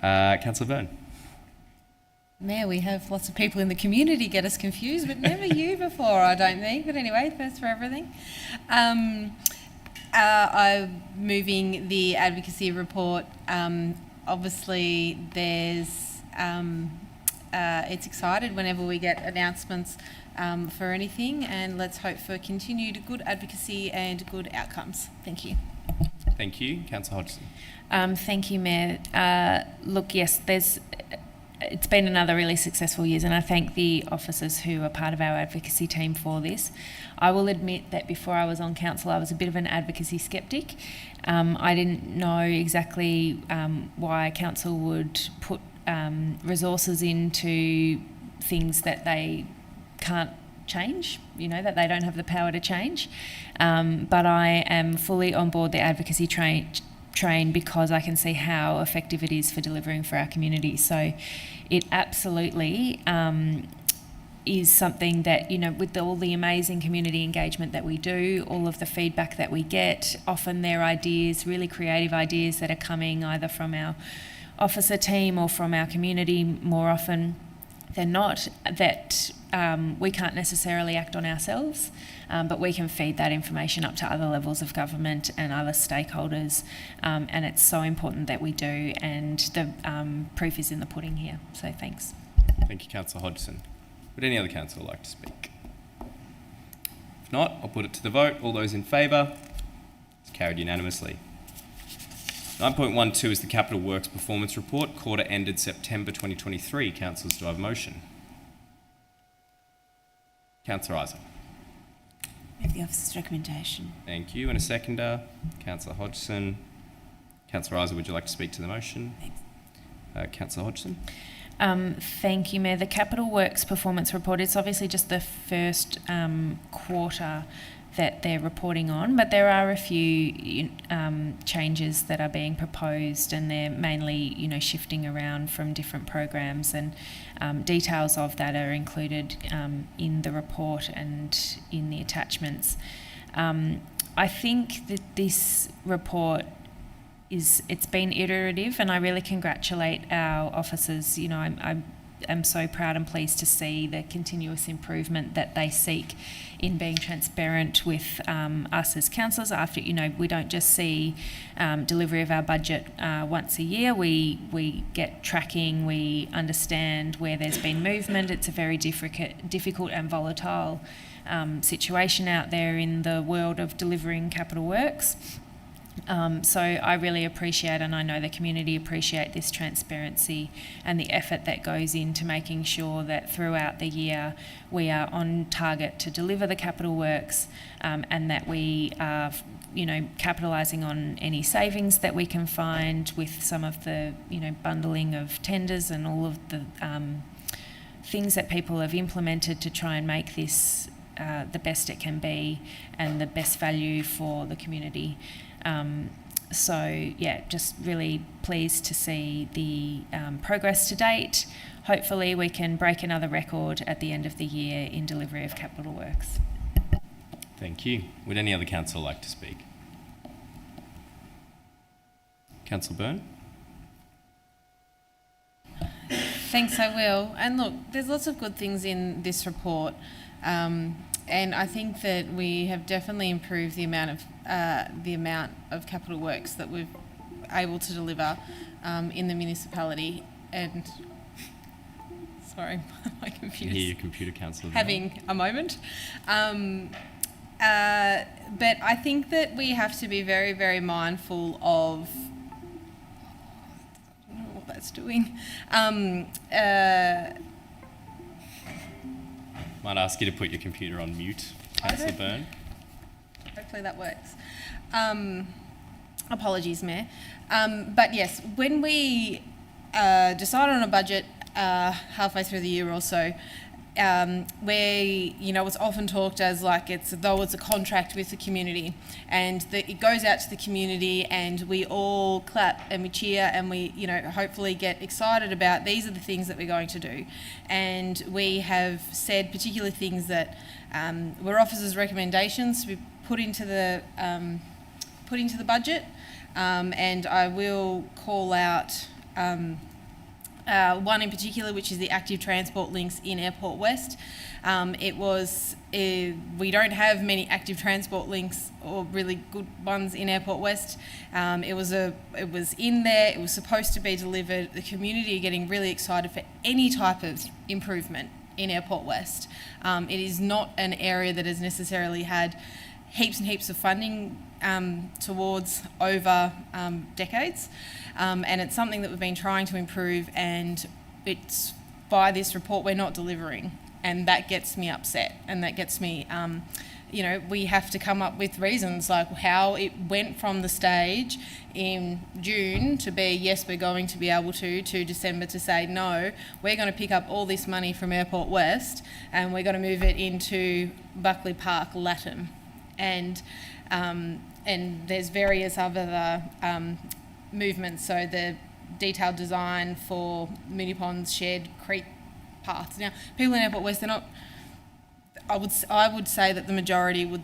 Councillor Byrne. Mayor, we have lots of people in the community get us confused, but never you before, I don't think. But anyway, first for everything. I'm moving the advocacy report. Obviously, there's it's excited whenever we get announcements for anything, and let's hope for continued good advocacy and good outcomes. Thank you. Thank you. Councillor Hodgson. Thank you, Mayor. Look, yes, it's been another really successful year, and I thank the officers who are part of our advocacy team for this. I will admit that before I was on council, I was a bit of an advocacy sceptic. I didn't know exactly why council would put resources into things that they can't change, that they don't have the power to change. But I am fully on board the advocacy train because I can see how effective it is for delivering for our community. So it absolutely is something that, with all the amazing community engagement that we do, all of the feedback that we get, often they're ideas, really creative ideas that are coming either from our officer team or from our community. More often than not, that we can't necessarily act on ourselves, but we can feed that information up to other levels of government and other stakeholders, and it's so important that we do, and the proof is in the pudding here. So thanks. Thank you, Councillor Hodgson. Would any other councillor like to speak? If not, I'll put it to the vote. All those in favour? It's carried unanimously. 9.12 is the Capital Works Performance Report, quarter ended September 2023. Councillors, do I have a motion? Councillor Isa. Move the officer's recommendation. Thank you. And a seconder? Councillor Hodgson. Councillor Isa, would you like to speak to the motion? Thanks. Councillor Hodgson. Thank you, Mayor. The Capital Works Performance Report, it's obviously just the first quarter that they're reporting on, but there are a few changes that are being proposed, and they're mainly, shifting around from different programs, and details of that are included in the report and in the attachments. I think that this report it's been iterative, and I really congratulate our officers. I'm so proud and pleased to see the continuous improvement that they seek in being transparent with us as councillors. After, we don't just see delivery of our budget once a year. We get tracking, we understand where there's been movement. It's a very difficult and volatile situation out there in the world of delivering capital works. So I really appreciate, and I know the community appreciate, this transparency and the effort that goes into making sure that throughout the year we are on target to deliver the capital works, and that we are, capitalising on any savings that we can find with some of the, bundling of tenders and all of the things that people have implemented to try and make this the best it can be and the best value for the community. Just really pleased to see the progress to date. Hopefully we can break another record at the end of the year in delivery of capital works. Thank you. Would any other councillor like to speak? Councillor Byrne? Thanks, I will. And look, there's lots of good things in this report. And I think that we have definitely improved the amount of capital works that we're able to deliver in the municipality. And sorry, my computer's Hear your computer, councillor. having a moment. But I think that we have to be very, very mindful of. I don't know what that's doing. Might ask you to put your computer on mute, Councillor Byrne. Hopefully that works. Apologies, Mayor. But yes, when we decided on a budget halfway through the year or so, where it's often talked as like it's a contract with the community, and it goes out to the community and we all clap and we cheer and we hopefully get excited about these are the things that we're going to do. And we have said particular things that were officers' recommendations to be put into the budget, and I will call out one in particular, which is the active transport links in Airport West. We don't have many active transport links or really good ones in Airport West. It was in there. It was supposed to be delivered. The community are getting really excited for any type of improvement in Airport West. It is not an area that has necessarily had heaps and heaps of funding towards over decades. And it's something that we've been trying to improve, and it's by this report we're not delivering, and that gets me upset, and that gets me, we have to come up with reasons like how it went from the stage in June to be, yes, we're going to be able to December to say, no, we're going to pick up all this money from Airport West and we're going to move it into Buckley Park Latham. And there's various other movements, so the detailed design for Moonee Ponds shared creek paths. Now, people in Airport West, they're not. I would say that the majority would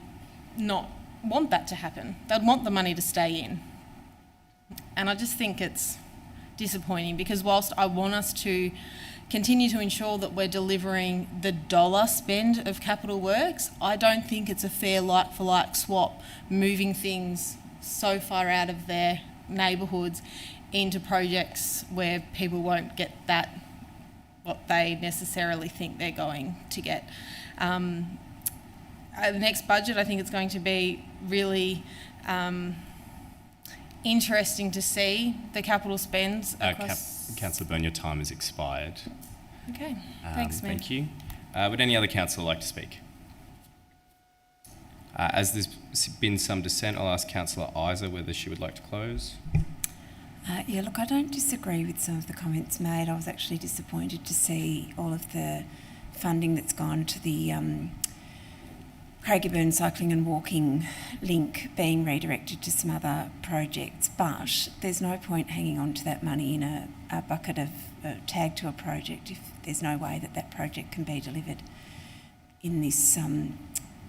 not want that to happen. They'd want the money to stay in, and I just think it's disappointing because whilst I want us to continue to ensure that we're delivering the dollar spend of capital works, I don't think it's a fair like-for-like swap, moving things so far out of their neighbourhoods into projects where people won't get what they necessarily think they're going to get. The next budget, I think it's going to be really interesting to see the capital spends across... Councillor Byrne, your time has expired. Okay, thanks, Mayor. Thank you. Would any other councillor like to speak? As there's been some dissent, I'll ask Councillor Isa whether she would like to close. Look, I don't disagree with some of the comments made. I was actually disappointed to see all of the funding that's gone to the Craigieburn cycling and walking link being redirected to some other projects, but there's no point hanging on to that money in a bucket of tagged to a project if there's no way that project can be delivered in this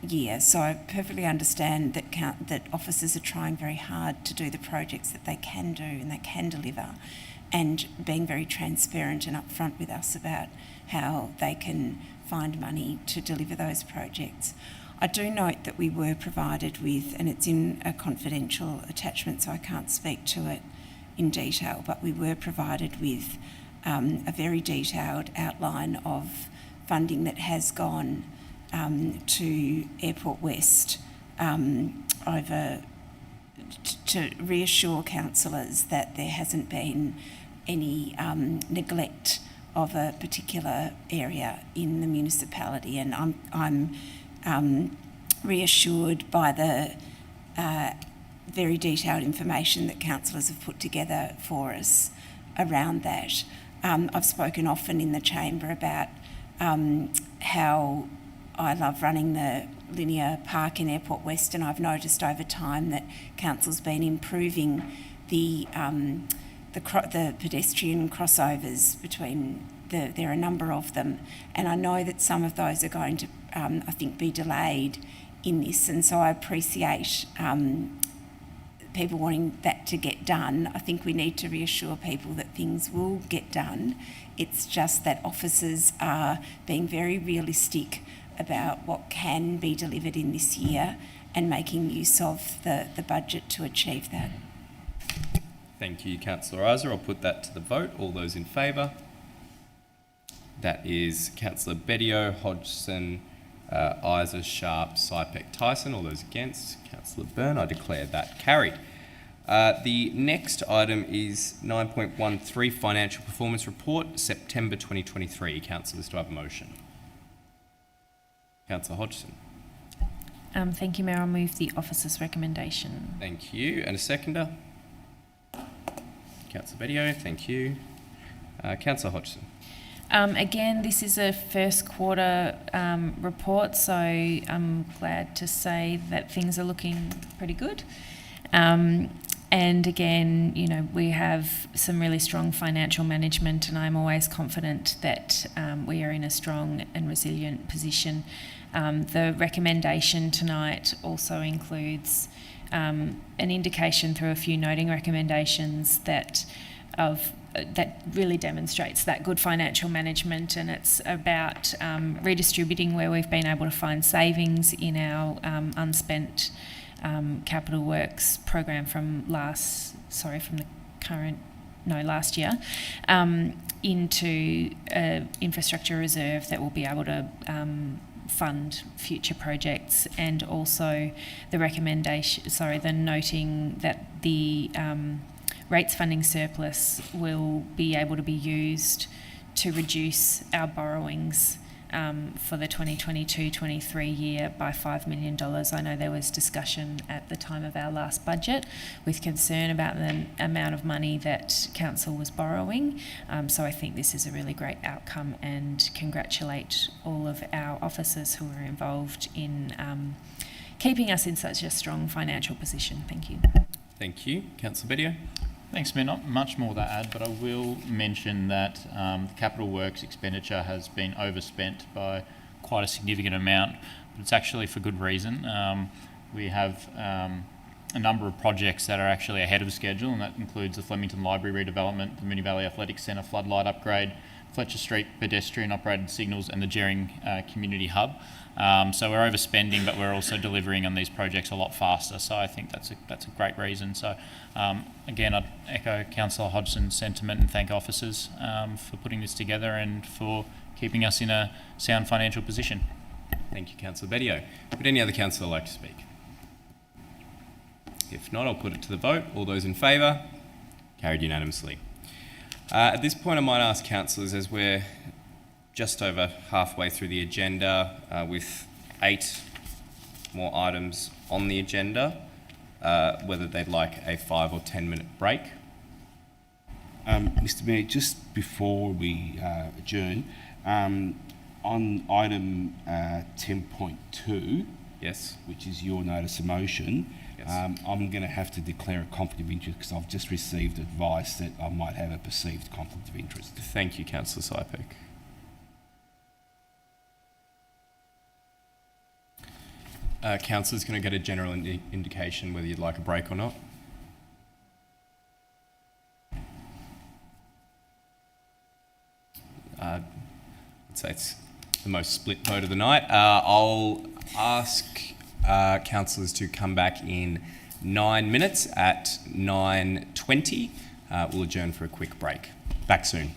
year. So I perfectly understand that officers are trying very hard to do the projects that they can do and they can deliver, and being very transparent and upfront with us about how they can find money to deliver those projects. I do note that we were provided with, and it's in a confidential attachment so I can't speak to it in detail, but we were provided with a very detailed outline of funding that has gone to Airport West over to reassure councillors that there hasn't been any neglect of a particular area in the municipality, and I'm reassured by the very detailed information that councillors have put together for us around that. I've spoken often in the chamber about how I love running the linear park in Airport West, and I've noticed over time that council's been improving the pedestrian crossovers between there are a number of them, and I know that some of those are going to I think be delayed in this, and so I appreciate people wanting that to get done. I think we need to reassure people that things will get done. It's just that officers are being very realistic about what can be delivered in this year and making use of the budget to achieve that. Thank you, Councillor Isa. I'll put that to the vote. All those in favour? That is Councillor Bedio, Hodgson, Isa, Sharp, Sypek, Tyson. All those against? Councillor Byrne. I declare that carried. The next item is 9.13 Financial Performance Report, September 2023. Councillors, do I have a motion? Councillor Hodgson. Thank you, Mayor. I'll move the officer's recommendation. Thank you. And a seconder? Councillor Bedio. Thank you. Councillor Hodgson. Again, this is a first quarter report, so I'm glad to say that things are looking pretty good. And again, you know, we have some really strong financial management, and I'm always confident that we are in a strong and resilient position. The recommendation tonight also includes an indication through a few noting recommendations that really demonstrates that good financial management, and it's about redistributing where we've been able to find savings in our unspent capital works program from last year into infrastructure reserve that will be able to fund future projects, and also the noting that the rates funding surplus will be able to be used to reduce our borrowings for the 2022-23 year by $5 million. I know there was discussion at the time of our last budget with concern about the amount of money that council was borrowing. So I think this is a really great outcome, and congratulate all of our officers who are involved in keeping us in such a strong financial position. Thank you. Thank you. Councillor Bedio. Thanks, Mayor. Not much more to add, but I will mention that the capital works expenditure has been overspent by quite a significant amount, but it's actually for good reason. We have a number of projects that are actually ahead of schedule, and that includes the Flemington Library redevelopment, the Moonee Valley Athletics Centre floodlight upgrade, Fletcher Street pedestrian operated signals, and the Jering Community Hub. So we're overspending, but we're also delivering on these projects a lot faster. So I think that's a great reason. So again, I'd echo Councillor Hodgson's sentiment and thank officers for putting this together and for keeping us in a sound financial position. Thank you, Councillor Bedio. Would any other councillor like to speak? If not, I'll put it to the vote. All those in favour? Carried unanimously. At this point, I might ask councillors, as we're just over halfway through the agenda with 8 more items on the agenda, whether they'd like a 5 or 10 minute break. Mr Mayor, just before we adjourn, on item 10.2, yes, which is your notice of motion, yes. I'm going to have to declare a conflict of interest because I've just received advice that I might have a perceived conflict of interest. Thank you, Councillor Sypek. Councillor's going to get a general indication whether you'd like a break or not. I'd say it's the most split vote of the night. I'll ask councillors to come back in 9 minutes at 9:20. We'll adjourn for a quick break. Back soon.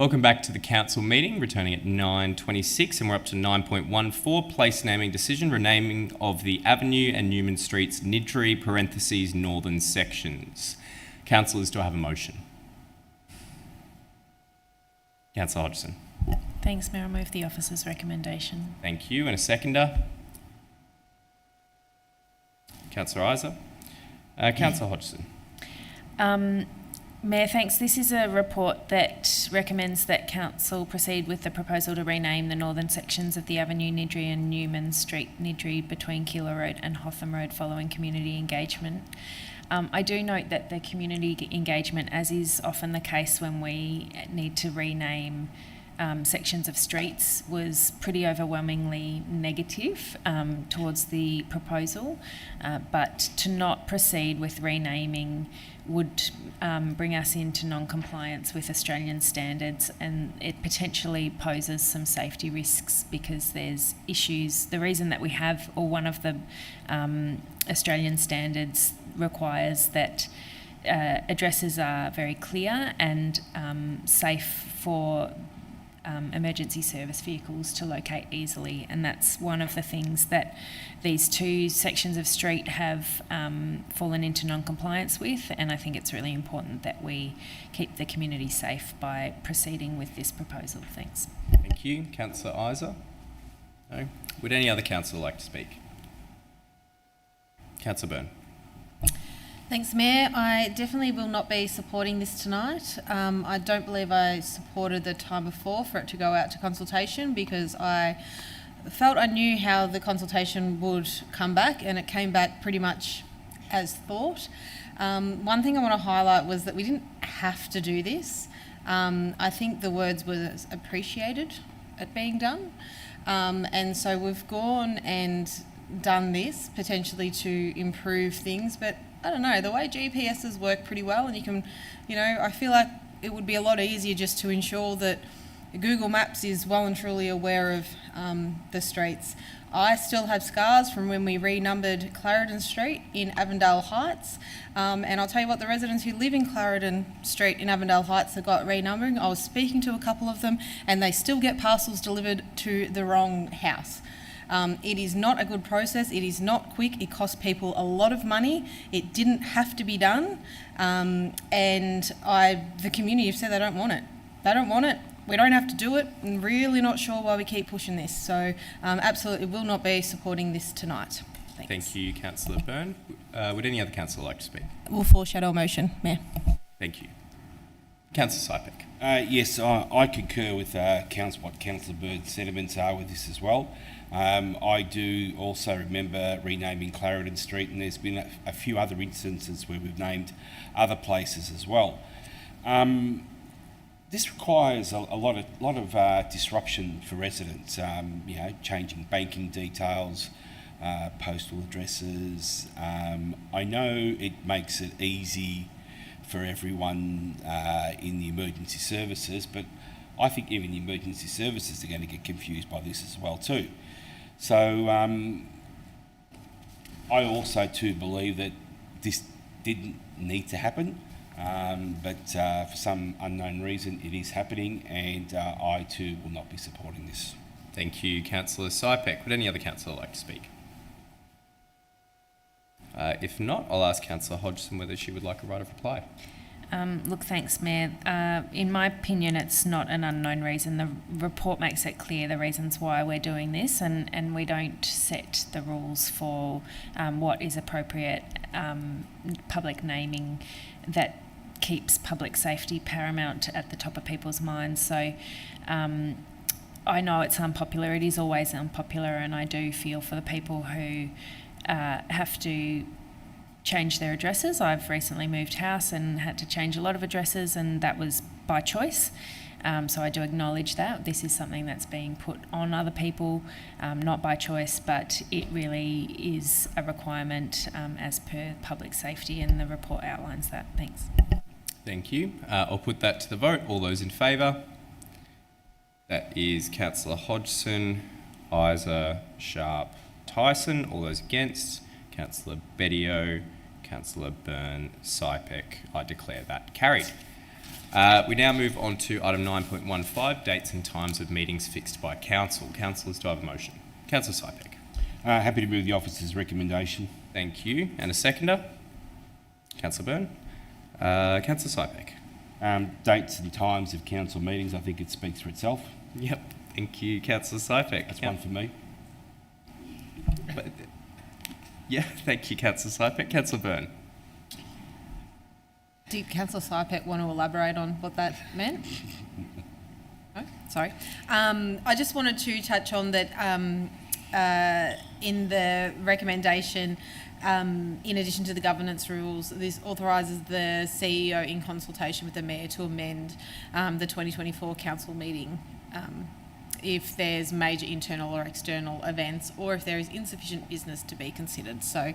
Welcome back to the council meeting, returning at 9:26, and we're up to 9.14, place naming decision, renaming of the Avenue and Newman Streets Nidri (parentheses) northern sections. Councillors, do I have a motion? Councillor Hodgson. Thanks, Mayor. I move the officer's recommendation. Thank you. And a seconder? Councillor Isa. Councillor Hodgson. Mayor, thanks. This is a report that recommends that Council proceed with the proposal to rename the northern sections of the Avenue Nidri and Newman Street Nidri between Keilor Road and Hotham Road following community engagement. I do note that the community engagement, as is often the case when we need to rename sections of streets, was pretty overwhelmingly negative towards the proposal, but to not proceed with renaming would bring us into non-compliance with Australian standards, and it potentially poses some safety risks because there's issues. The reason that we have, or one of the Australian standards requires that addresses are very clear and safe for emergency service vehicles to locate easily, and that's one of the things that these two sections of street have fallen into non-compliance with, and I think it's really important that we keep the community safe by proceeding with this proposal. Thanks. Thank you. Councillor Isa? No? Would any other councillor like to speak? Councillor Byrne. Thanks, Mayor. I definitely will not be supporting this tonight. I don't believe I supported the time before for it to go out to consultation because I felt I knew how the consultation would come back, and it came back pretty much as thought. One thing I want to highlight was that we didn't have to do this. I think the words were appreciated at being done. And so we've gone and done this potentially to improve things, but I don't know, the way GPSs work pretty well, and you can, I feel like it would be a lot easier just to ensure that Google Maps is well and truly aware of the streets. I still have scars from when we renumbered Clarendon Street in Avondale Heights, and I'll tell you what, the residents who live in Clarendon Street in Avondale Heights that got renumbering, I was speaking to a couple of them, and they still get parcels delivered to the wrong house. It is not a good process. It is not quick. It costs people a lot of money. It didn't have to be done. And the community have said they don't want it. They don't want it. We don't have to do it. I'm really not sure why we keep pushing this. So absolutely will not be supporting this tonight. Thanks. Thank you, Councillor Byrne. Would any other councillor like to speak? We'll foreshadow motion, Mayor. Thank you. Councillor Sypek. Yes, I concur with what Councillor Byrd's sentiments are with this as well. I do also remember renaming Clarendon Street, and there's been a few other instances where we've named other places as well. This requires a lot of disruption for residents. Changing banking details, postal addresses. I know it makes it easy for everyone in the emergency services, but I think even the emergency services are going to get confused by this as well too. So I also too believe that this didn't need to happen, but for some unknown reason it is happening, and I too will not be supporting this. Thank you, Councillor Sypek. Would any other councillor like to speak? If not, I'll ask Councillor Hodgson whether she would like a right of reply. Look, thanks, Mayor. In my opinion, it's not an unknown reason. The report makes it clear the reasons why we're doing this, and we don't set the rules for what is appropriate public naming that keeps public safety paramount at the top of people's minds. So I know it's unpopular. It is always unpopular, and I do feel for the people who have to change their addresses. I've recently moved house and had to change a lot of addresses, and that was by choice. So I do acknowledge that. This is something that's being put on other people, not by choice, but it really is a requirement as per public safety, and the report outlines that. Thanks. Thank you. I'll put that to the vote. All those in favour? That is Councillor Hodgson, Isa, Sharp, Tyson. All those against? Councillor Bedio, Councillor Byrne, Sypek. I declare that carried. We now move on to item 9.15, dates and times of meetings fixed by Council. Councillors, do I have a motion? Councillor Sypek. Happy to move the officer's recommendation. Thank you. And a seconder? Councillor Byrne. Councillor Sypek. Dates and times of council meetings, I think it speaks for itself. Yep. Thank you, Councillor Sypek. That's one for me. Yeah, thank you, Councillor Sypek. Councillor Byrne. Did Councillor Sypek want to elaborate on what that meant? No? Sorry. I just wanted to touch on that in the recommendation, in addition to the governance rules, this authorises the CEO in consultation with the Mayor to amend the 2024 council meeting if there's major internal or external events or if there is insufficient business to be considered. So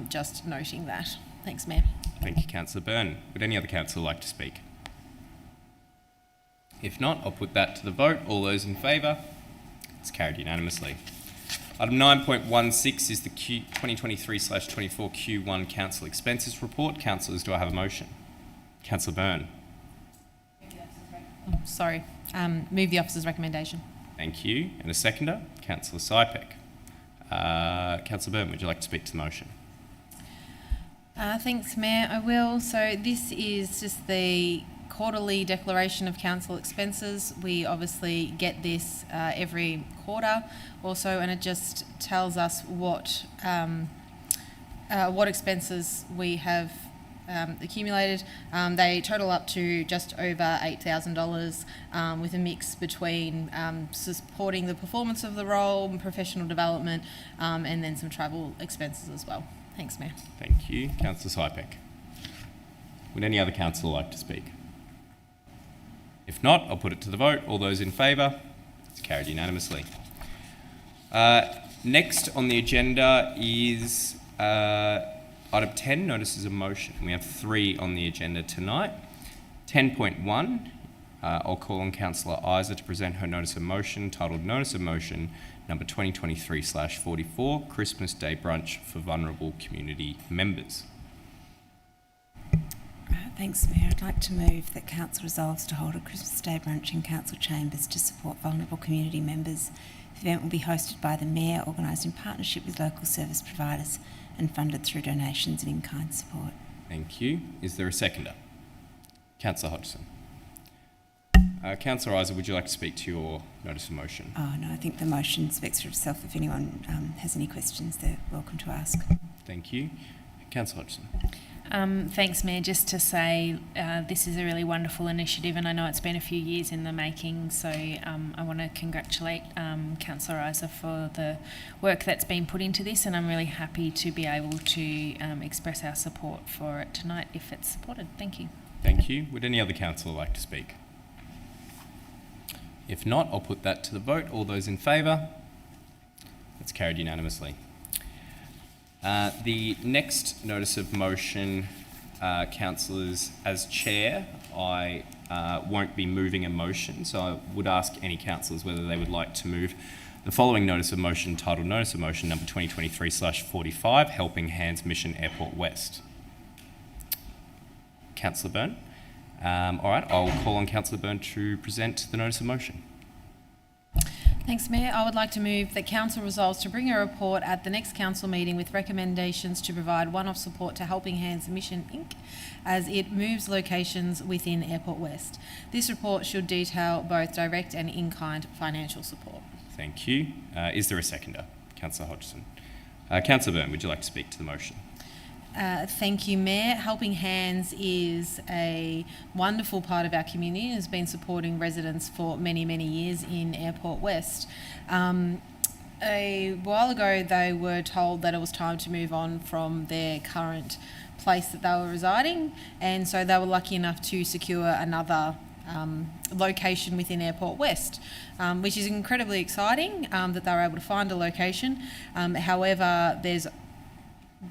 just noting that. Thanks, Mayor. Thank you, Councillor Byrne. Would any other councillor like to speak? If not, I'll put that to the vote. All those in favour? It's carried unanimously. Item 9.16 is the 2023/24 Q1 Council Expenses Report. Councillors, do I have a motion? Councillor Byrne. Sorry. Move the officer's recommendation. Thank you. And a seconder? Councillor Sypek. Councillor Byrne, would you like to speak to the motion? Thanks, Mayor. I will. So this is just the quarterly declaration of council expenses. We obviously get this every quarter also, and it just tells us what expenses we have accumulated. They total up to just over $8,000 with a mix between supporting the performance of the role and professional development and then some travel expenses as well. Thanks, Mayor. Thank you. Councillor Sypek. Would any other councillor like to speak? If not, I'll put it to the vote. All those in favour? It's carried unanimously. Next on the agenda is item 10, notices of motion. We have 3 on the agenda tonight. 10.1, I'll call on Councillor Isa to present her notice of motion, titled Notice of Motion number 2023/44, Christmas Day Brunch for Vulnerable Community Members. Thanks, Mayor. I'd like to move that Council resolves to hold a Christmas Day brunch in Council chambers to support vulnerable community members. The event will be hosted by the Mayor, organised in partnership with local service providers and funded through donations and in-kind support. Thank you. Is there a seconder? Councillor Hodgson. Councillor Isa, would you like to speak to your notice of motion? Oh, no, I think the motion speaks for itself. If anyone has any questions, they're welcome to ask. Thank you. Councillor Hodgson. Thanks, Mayor. Just to say this is a really wonderful initiative, and I know it's been a few years in the making, so I want to congratulate Councillor Isa for the work that's been put into this, and I'm really happy to be able to express our support for it tonight if it's supported. Thank you. Thank you. Would any other councillor like to speak? If not, I'll put that to the vote. All those in favour? That's carried unanimously. The next notice of motion, councillors, as chair, I won't be moving a motion, so I would ask any councillors whether they would like to move the following notice of motion, titled Notice of Motion number 2023/45, Helping Hands Mission Airport West. Councillor Byrne. All right, I'll call on Councillor Byrne to present the notice of motion. Thanks, Mayor. I would like to move that Council resolves to bring a report at the next Council meeting with recommendations to provide one-off support to Helping Hands Mission Inc. as it moves locations within Airport West. This report should detail both direct and in-kind financial support. Thank you. Is there a seconder? Councillor Hodgson. Councillor Byrne, would you like to speak to the motion? Thank you, Mayor. Helping Hands is a wonderful part of our community and has been supporting residents for many, many years in Airport West. A while ago, they were told that it was time to move on from their current place that they were residing, and so they were lucky enough to secure another location within Airport West, which is incredibly exciting that they were able to find a location. However,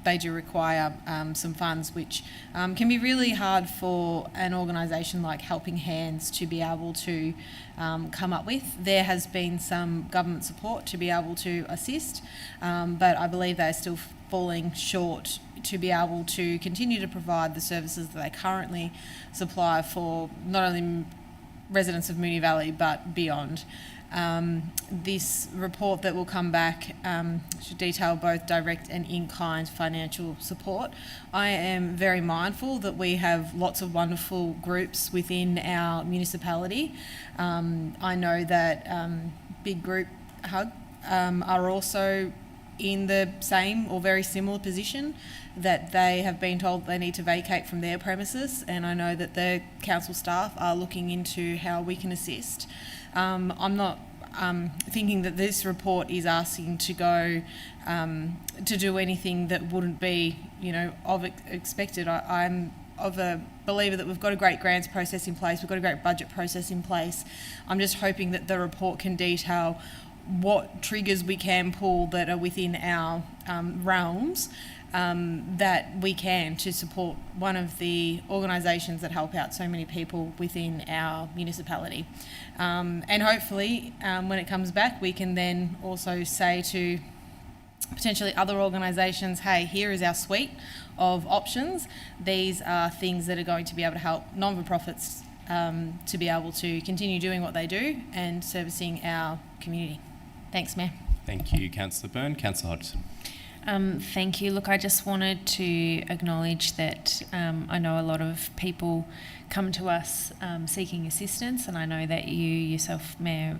they do require some funds, which can be really hard for an organisation like Helping Hands to be able to come up with. There has been some government support to be able to assist, but I believe they are still falling short to be able to continue to provide the services that they currently supply for not only residents of Moonee Valley but beyond. This report that will come back should detail both direct and in-kind financial support. I am very mindful that we have lots of wonderful groups within our municipality. I know that Big Group Hug are also in the same or very similar position, that they have been told they need to vacate from their premises, and I know that the council staff are looking into how we can assist. I'm not thinking that this report is asking to go to do anything that wouldn't be, expected. I'm of a believer that we've got a great grants process in place, we've got a great budget process in place. I'm just hoping that the report can detail what triggers we can pull that are within our realms, that we can to support one of the organisations that help out so many people within our municipality. And hopefully when it comes back, we can then also say to potentially other organisations, hey, here is our suite of options. These are things that are going to be able to help non-for-profits to be able to continue doing what they do and servicing our community. Thanks, Mayor. Thank you, Councillor Byrne. Councillor Hodgson. Thank you. Look, I just wanted to acknowledge that I know a lot of people come to us seeking assistance, and I know that you yourself, Mayor,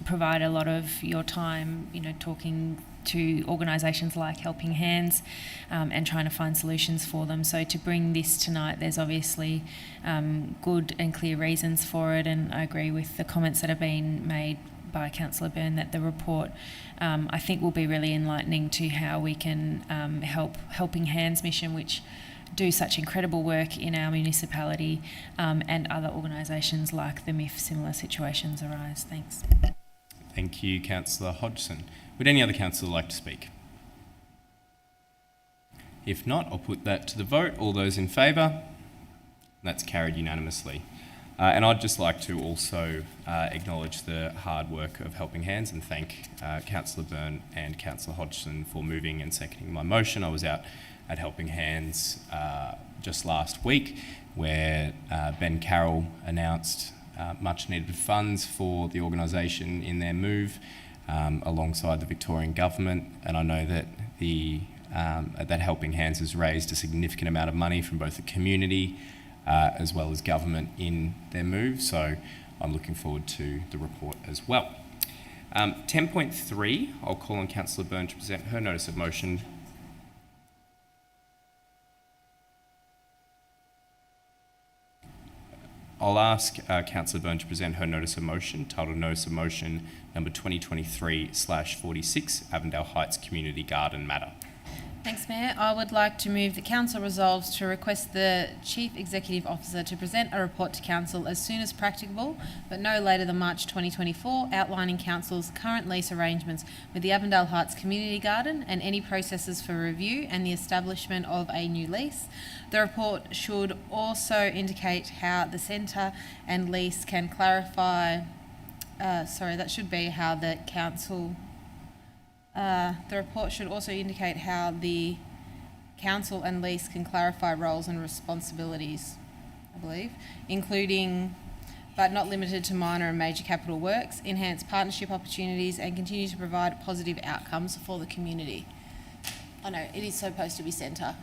provide a lot of your time, talking to organisations like Helping Hands and trying to find solutions for them. So to bring this tonight, there's obviously good and clear reasons for it, and I agree with the comments that have been made by Councillor Byrne that the report I think will be really enlightening to how we can help Helping Hands mission, which do such incredible work in our municipality, and other organisations like them if similar situations arise. Thanks. Thank you, Councillor Hodgson. Would any other councillor like to speak? If not, I'll put that to the vote. All those in favour? That's carried unanimously. And I'd just like to also acknowledge the hard work of Helping Hands and thank Councillor Byrne and Councillor Hodgson for moving and seconding my motion. I was out at Helping Hands just last week where Ben Carroll announced much needed funds for the organisation in their move alongside the Victorian Government, and I know that that Helping Hands has raised a significant amount of money from both the community as well as government in their move, so I'm looking forward to the report as well. 10.3, I'll call on Councillor Byrne to present her notice of motion. I'll ask Councillor Byrne to present her notice of motion, titled Notice of Motion number 2023/46, Avondale Heights Community Garden Matter. Thanks, Mayor. I would like to move that Council resolves to request the Chief Executive Officer to present a report to Council as soon as practicable, but no later than March 2024, outlining Council's current lease arrangements with the Avondale Heights Community Garden and any processes for review and the establishment of a new lease. The report should also indicate how the centre and lease can clarify, that should be how the Council... the report should also indicate how the council and lease can clarify roles and responsibilities, I believe, including but not limited to minor and major capital works, enhance partnership opportunities and continue to provide positive outcomes for the community. I know it is supposed to be centre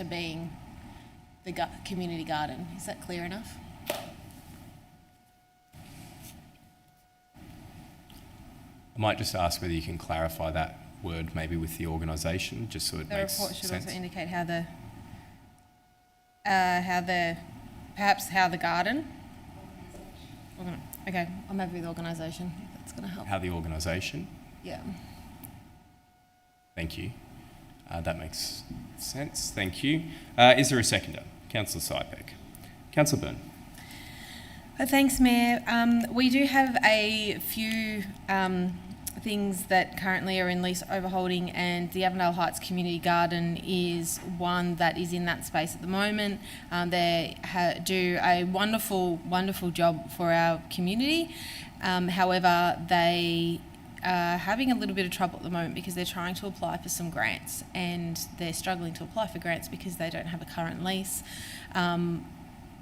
being the community garden. Is that clear enough? I might just ask whether you can clarify that word maybe with the organisation, just so it makes sense. The report should also indicate how the garden. Okay, I'm happy with organisation. That's going to help. How the organisation? Yeah. Thank you. That makes sense. Thank you. Is there a seconder? Councillor Sypeck. Councillor Byrne. Thanks, Mayor. We do have a few things that currently are in lease overholding, and the Avondale Heights Community Garden is one that is in that space at the moment. They do a wonderful, wonderful job for our community. However, they are having a little bit of trouble at the moment because they're trying to apply for some grants and they're struggling to apply for grants because they don't have a current lease.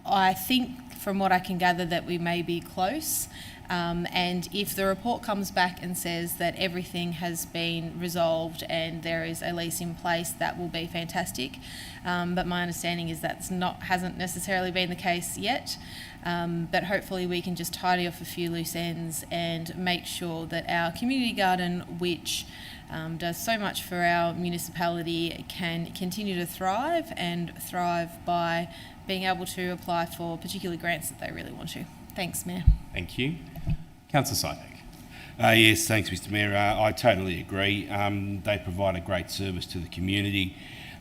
I think from what I can gather that we may be close, and if the report comes back and says that everything has been resolved and there is a lease in place, that will be fantastic. But my understanding is hasn't necessarily been the case yet. But hopefully we can just tidy off a few loose ends and make sure that our community garden, which does so much for our municipality, can continue to thrive and thrive by being able to apply for particular grants that they really want to. Thanks, Mayor. Thank you. Councillor Sypek. Yes, thanks, Mr Mayor. I totally agree. They provide a great service to the community.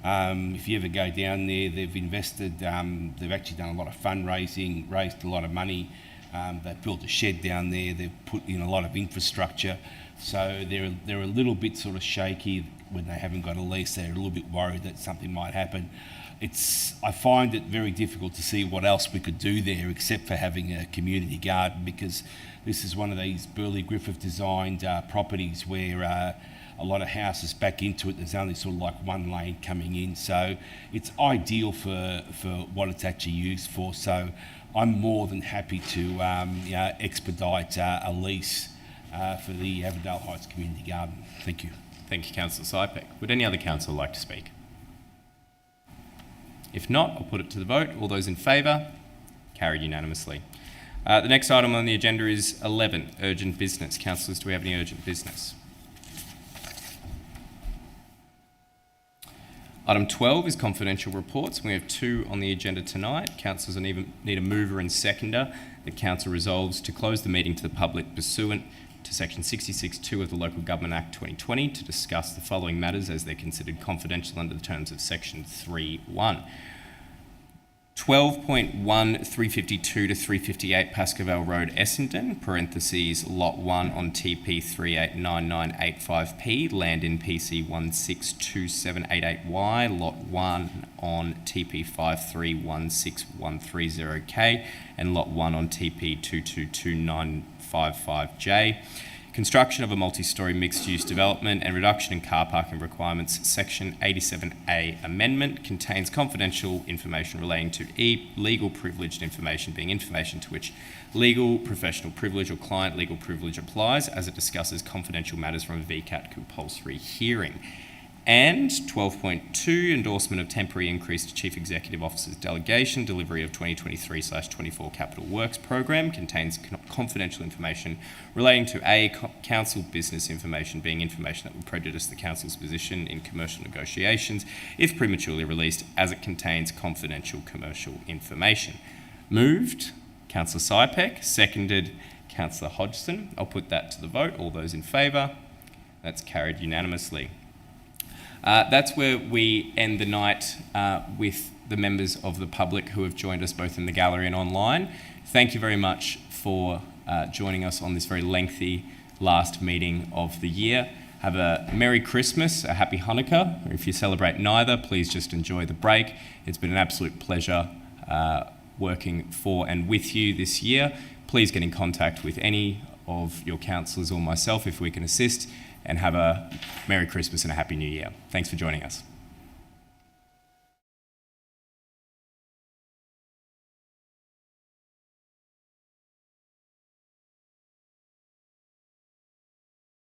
If you ever go down there, they've invested, they've actually done a lot of fundraising, raised a lot of money. They've built a shed down there, they've put in a lot of infrastructure. So they're a little bit sort of shaky when they haven't got a lease. They're a little bit worried that something might happen. I find it very difficult to see what else we could do there except for having a community garden, because this is one of these Burley Griffith designed properties where a lot of houses back into it. There's only sort of like one lane coming in, so it's ideal for what it's actually used for. So I'm more than happy to expedite a lease for the Avondale Heights Community Garden. Thank you. Thank you, Councillor Sypek. Would any other councillor like to speak? If not, I'll put it to the vote. All those in favour? Carried unanimously. The next item on the agenda is 11, urgent business. Councillors, do we have any urgent business? Item 12 is confidential reports. We have 2 on the agenda tonight. Councillors need a mover and seconder. The council resolves to close the meeting to the public pursuant to section 66(2) of the Local Government Act 2020 to discuss the following matters as they're considered confidential under the terms of section 3(1). 12.1 352 to 358 Pascoe Road, Essendon, parentheses lot 1 on TP 389985P, land in PC 162788Y, lot 1 on TP 5316130K, and lot 1 on TP 222955J. Construction of a multi-storey mixed-use development and reduction in car parking requirements, Section 87A Amendment, contains confidential information relating to legal privileged information, being information to which legal, professional privilege or client legal privilege applies, as it discusses confidential matters from a VCAT compulsory hearing. And 12.2, endorsement of temporary increase to Chief Executive Officer's delegation, delivery of 2023/24 Capital Works Program, contains confidential information relating to council business information, being information that would prejudice the council's position in commercial negotiations if prematurely released, as it contains confidential commercial information. Moved, Councillor Sypek, seconded Councillor Hodgson. I'll put that to the vote. All those in favour? That's carried unanimously. That's where we end the night with the members of the public who have joined us both in the gallery and online. Thank you very much for joining us on this very lengthy last meeting of the year. Have a Merry Christmas, a Happy Hanukkah, or if you celebrate neither, please just enjoy the break. It's been an absolute pleasure working for and with you this year. Please get in contact with any of your councillors or myself if we can assist, and have a Merry Christmas and a Happy New Year. Thanks for joining us.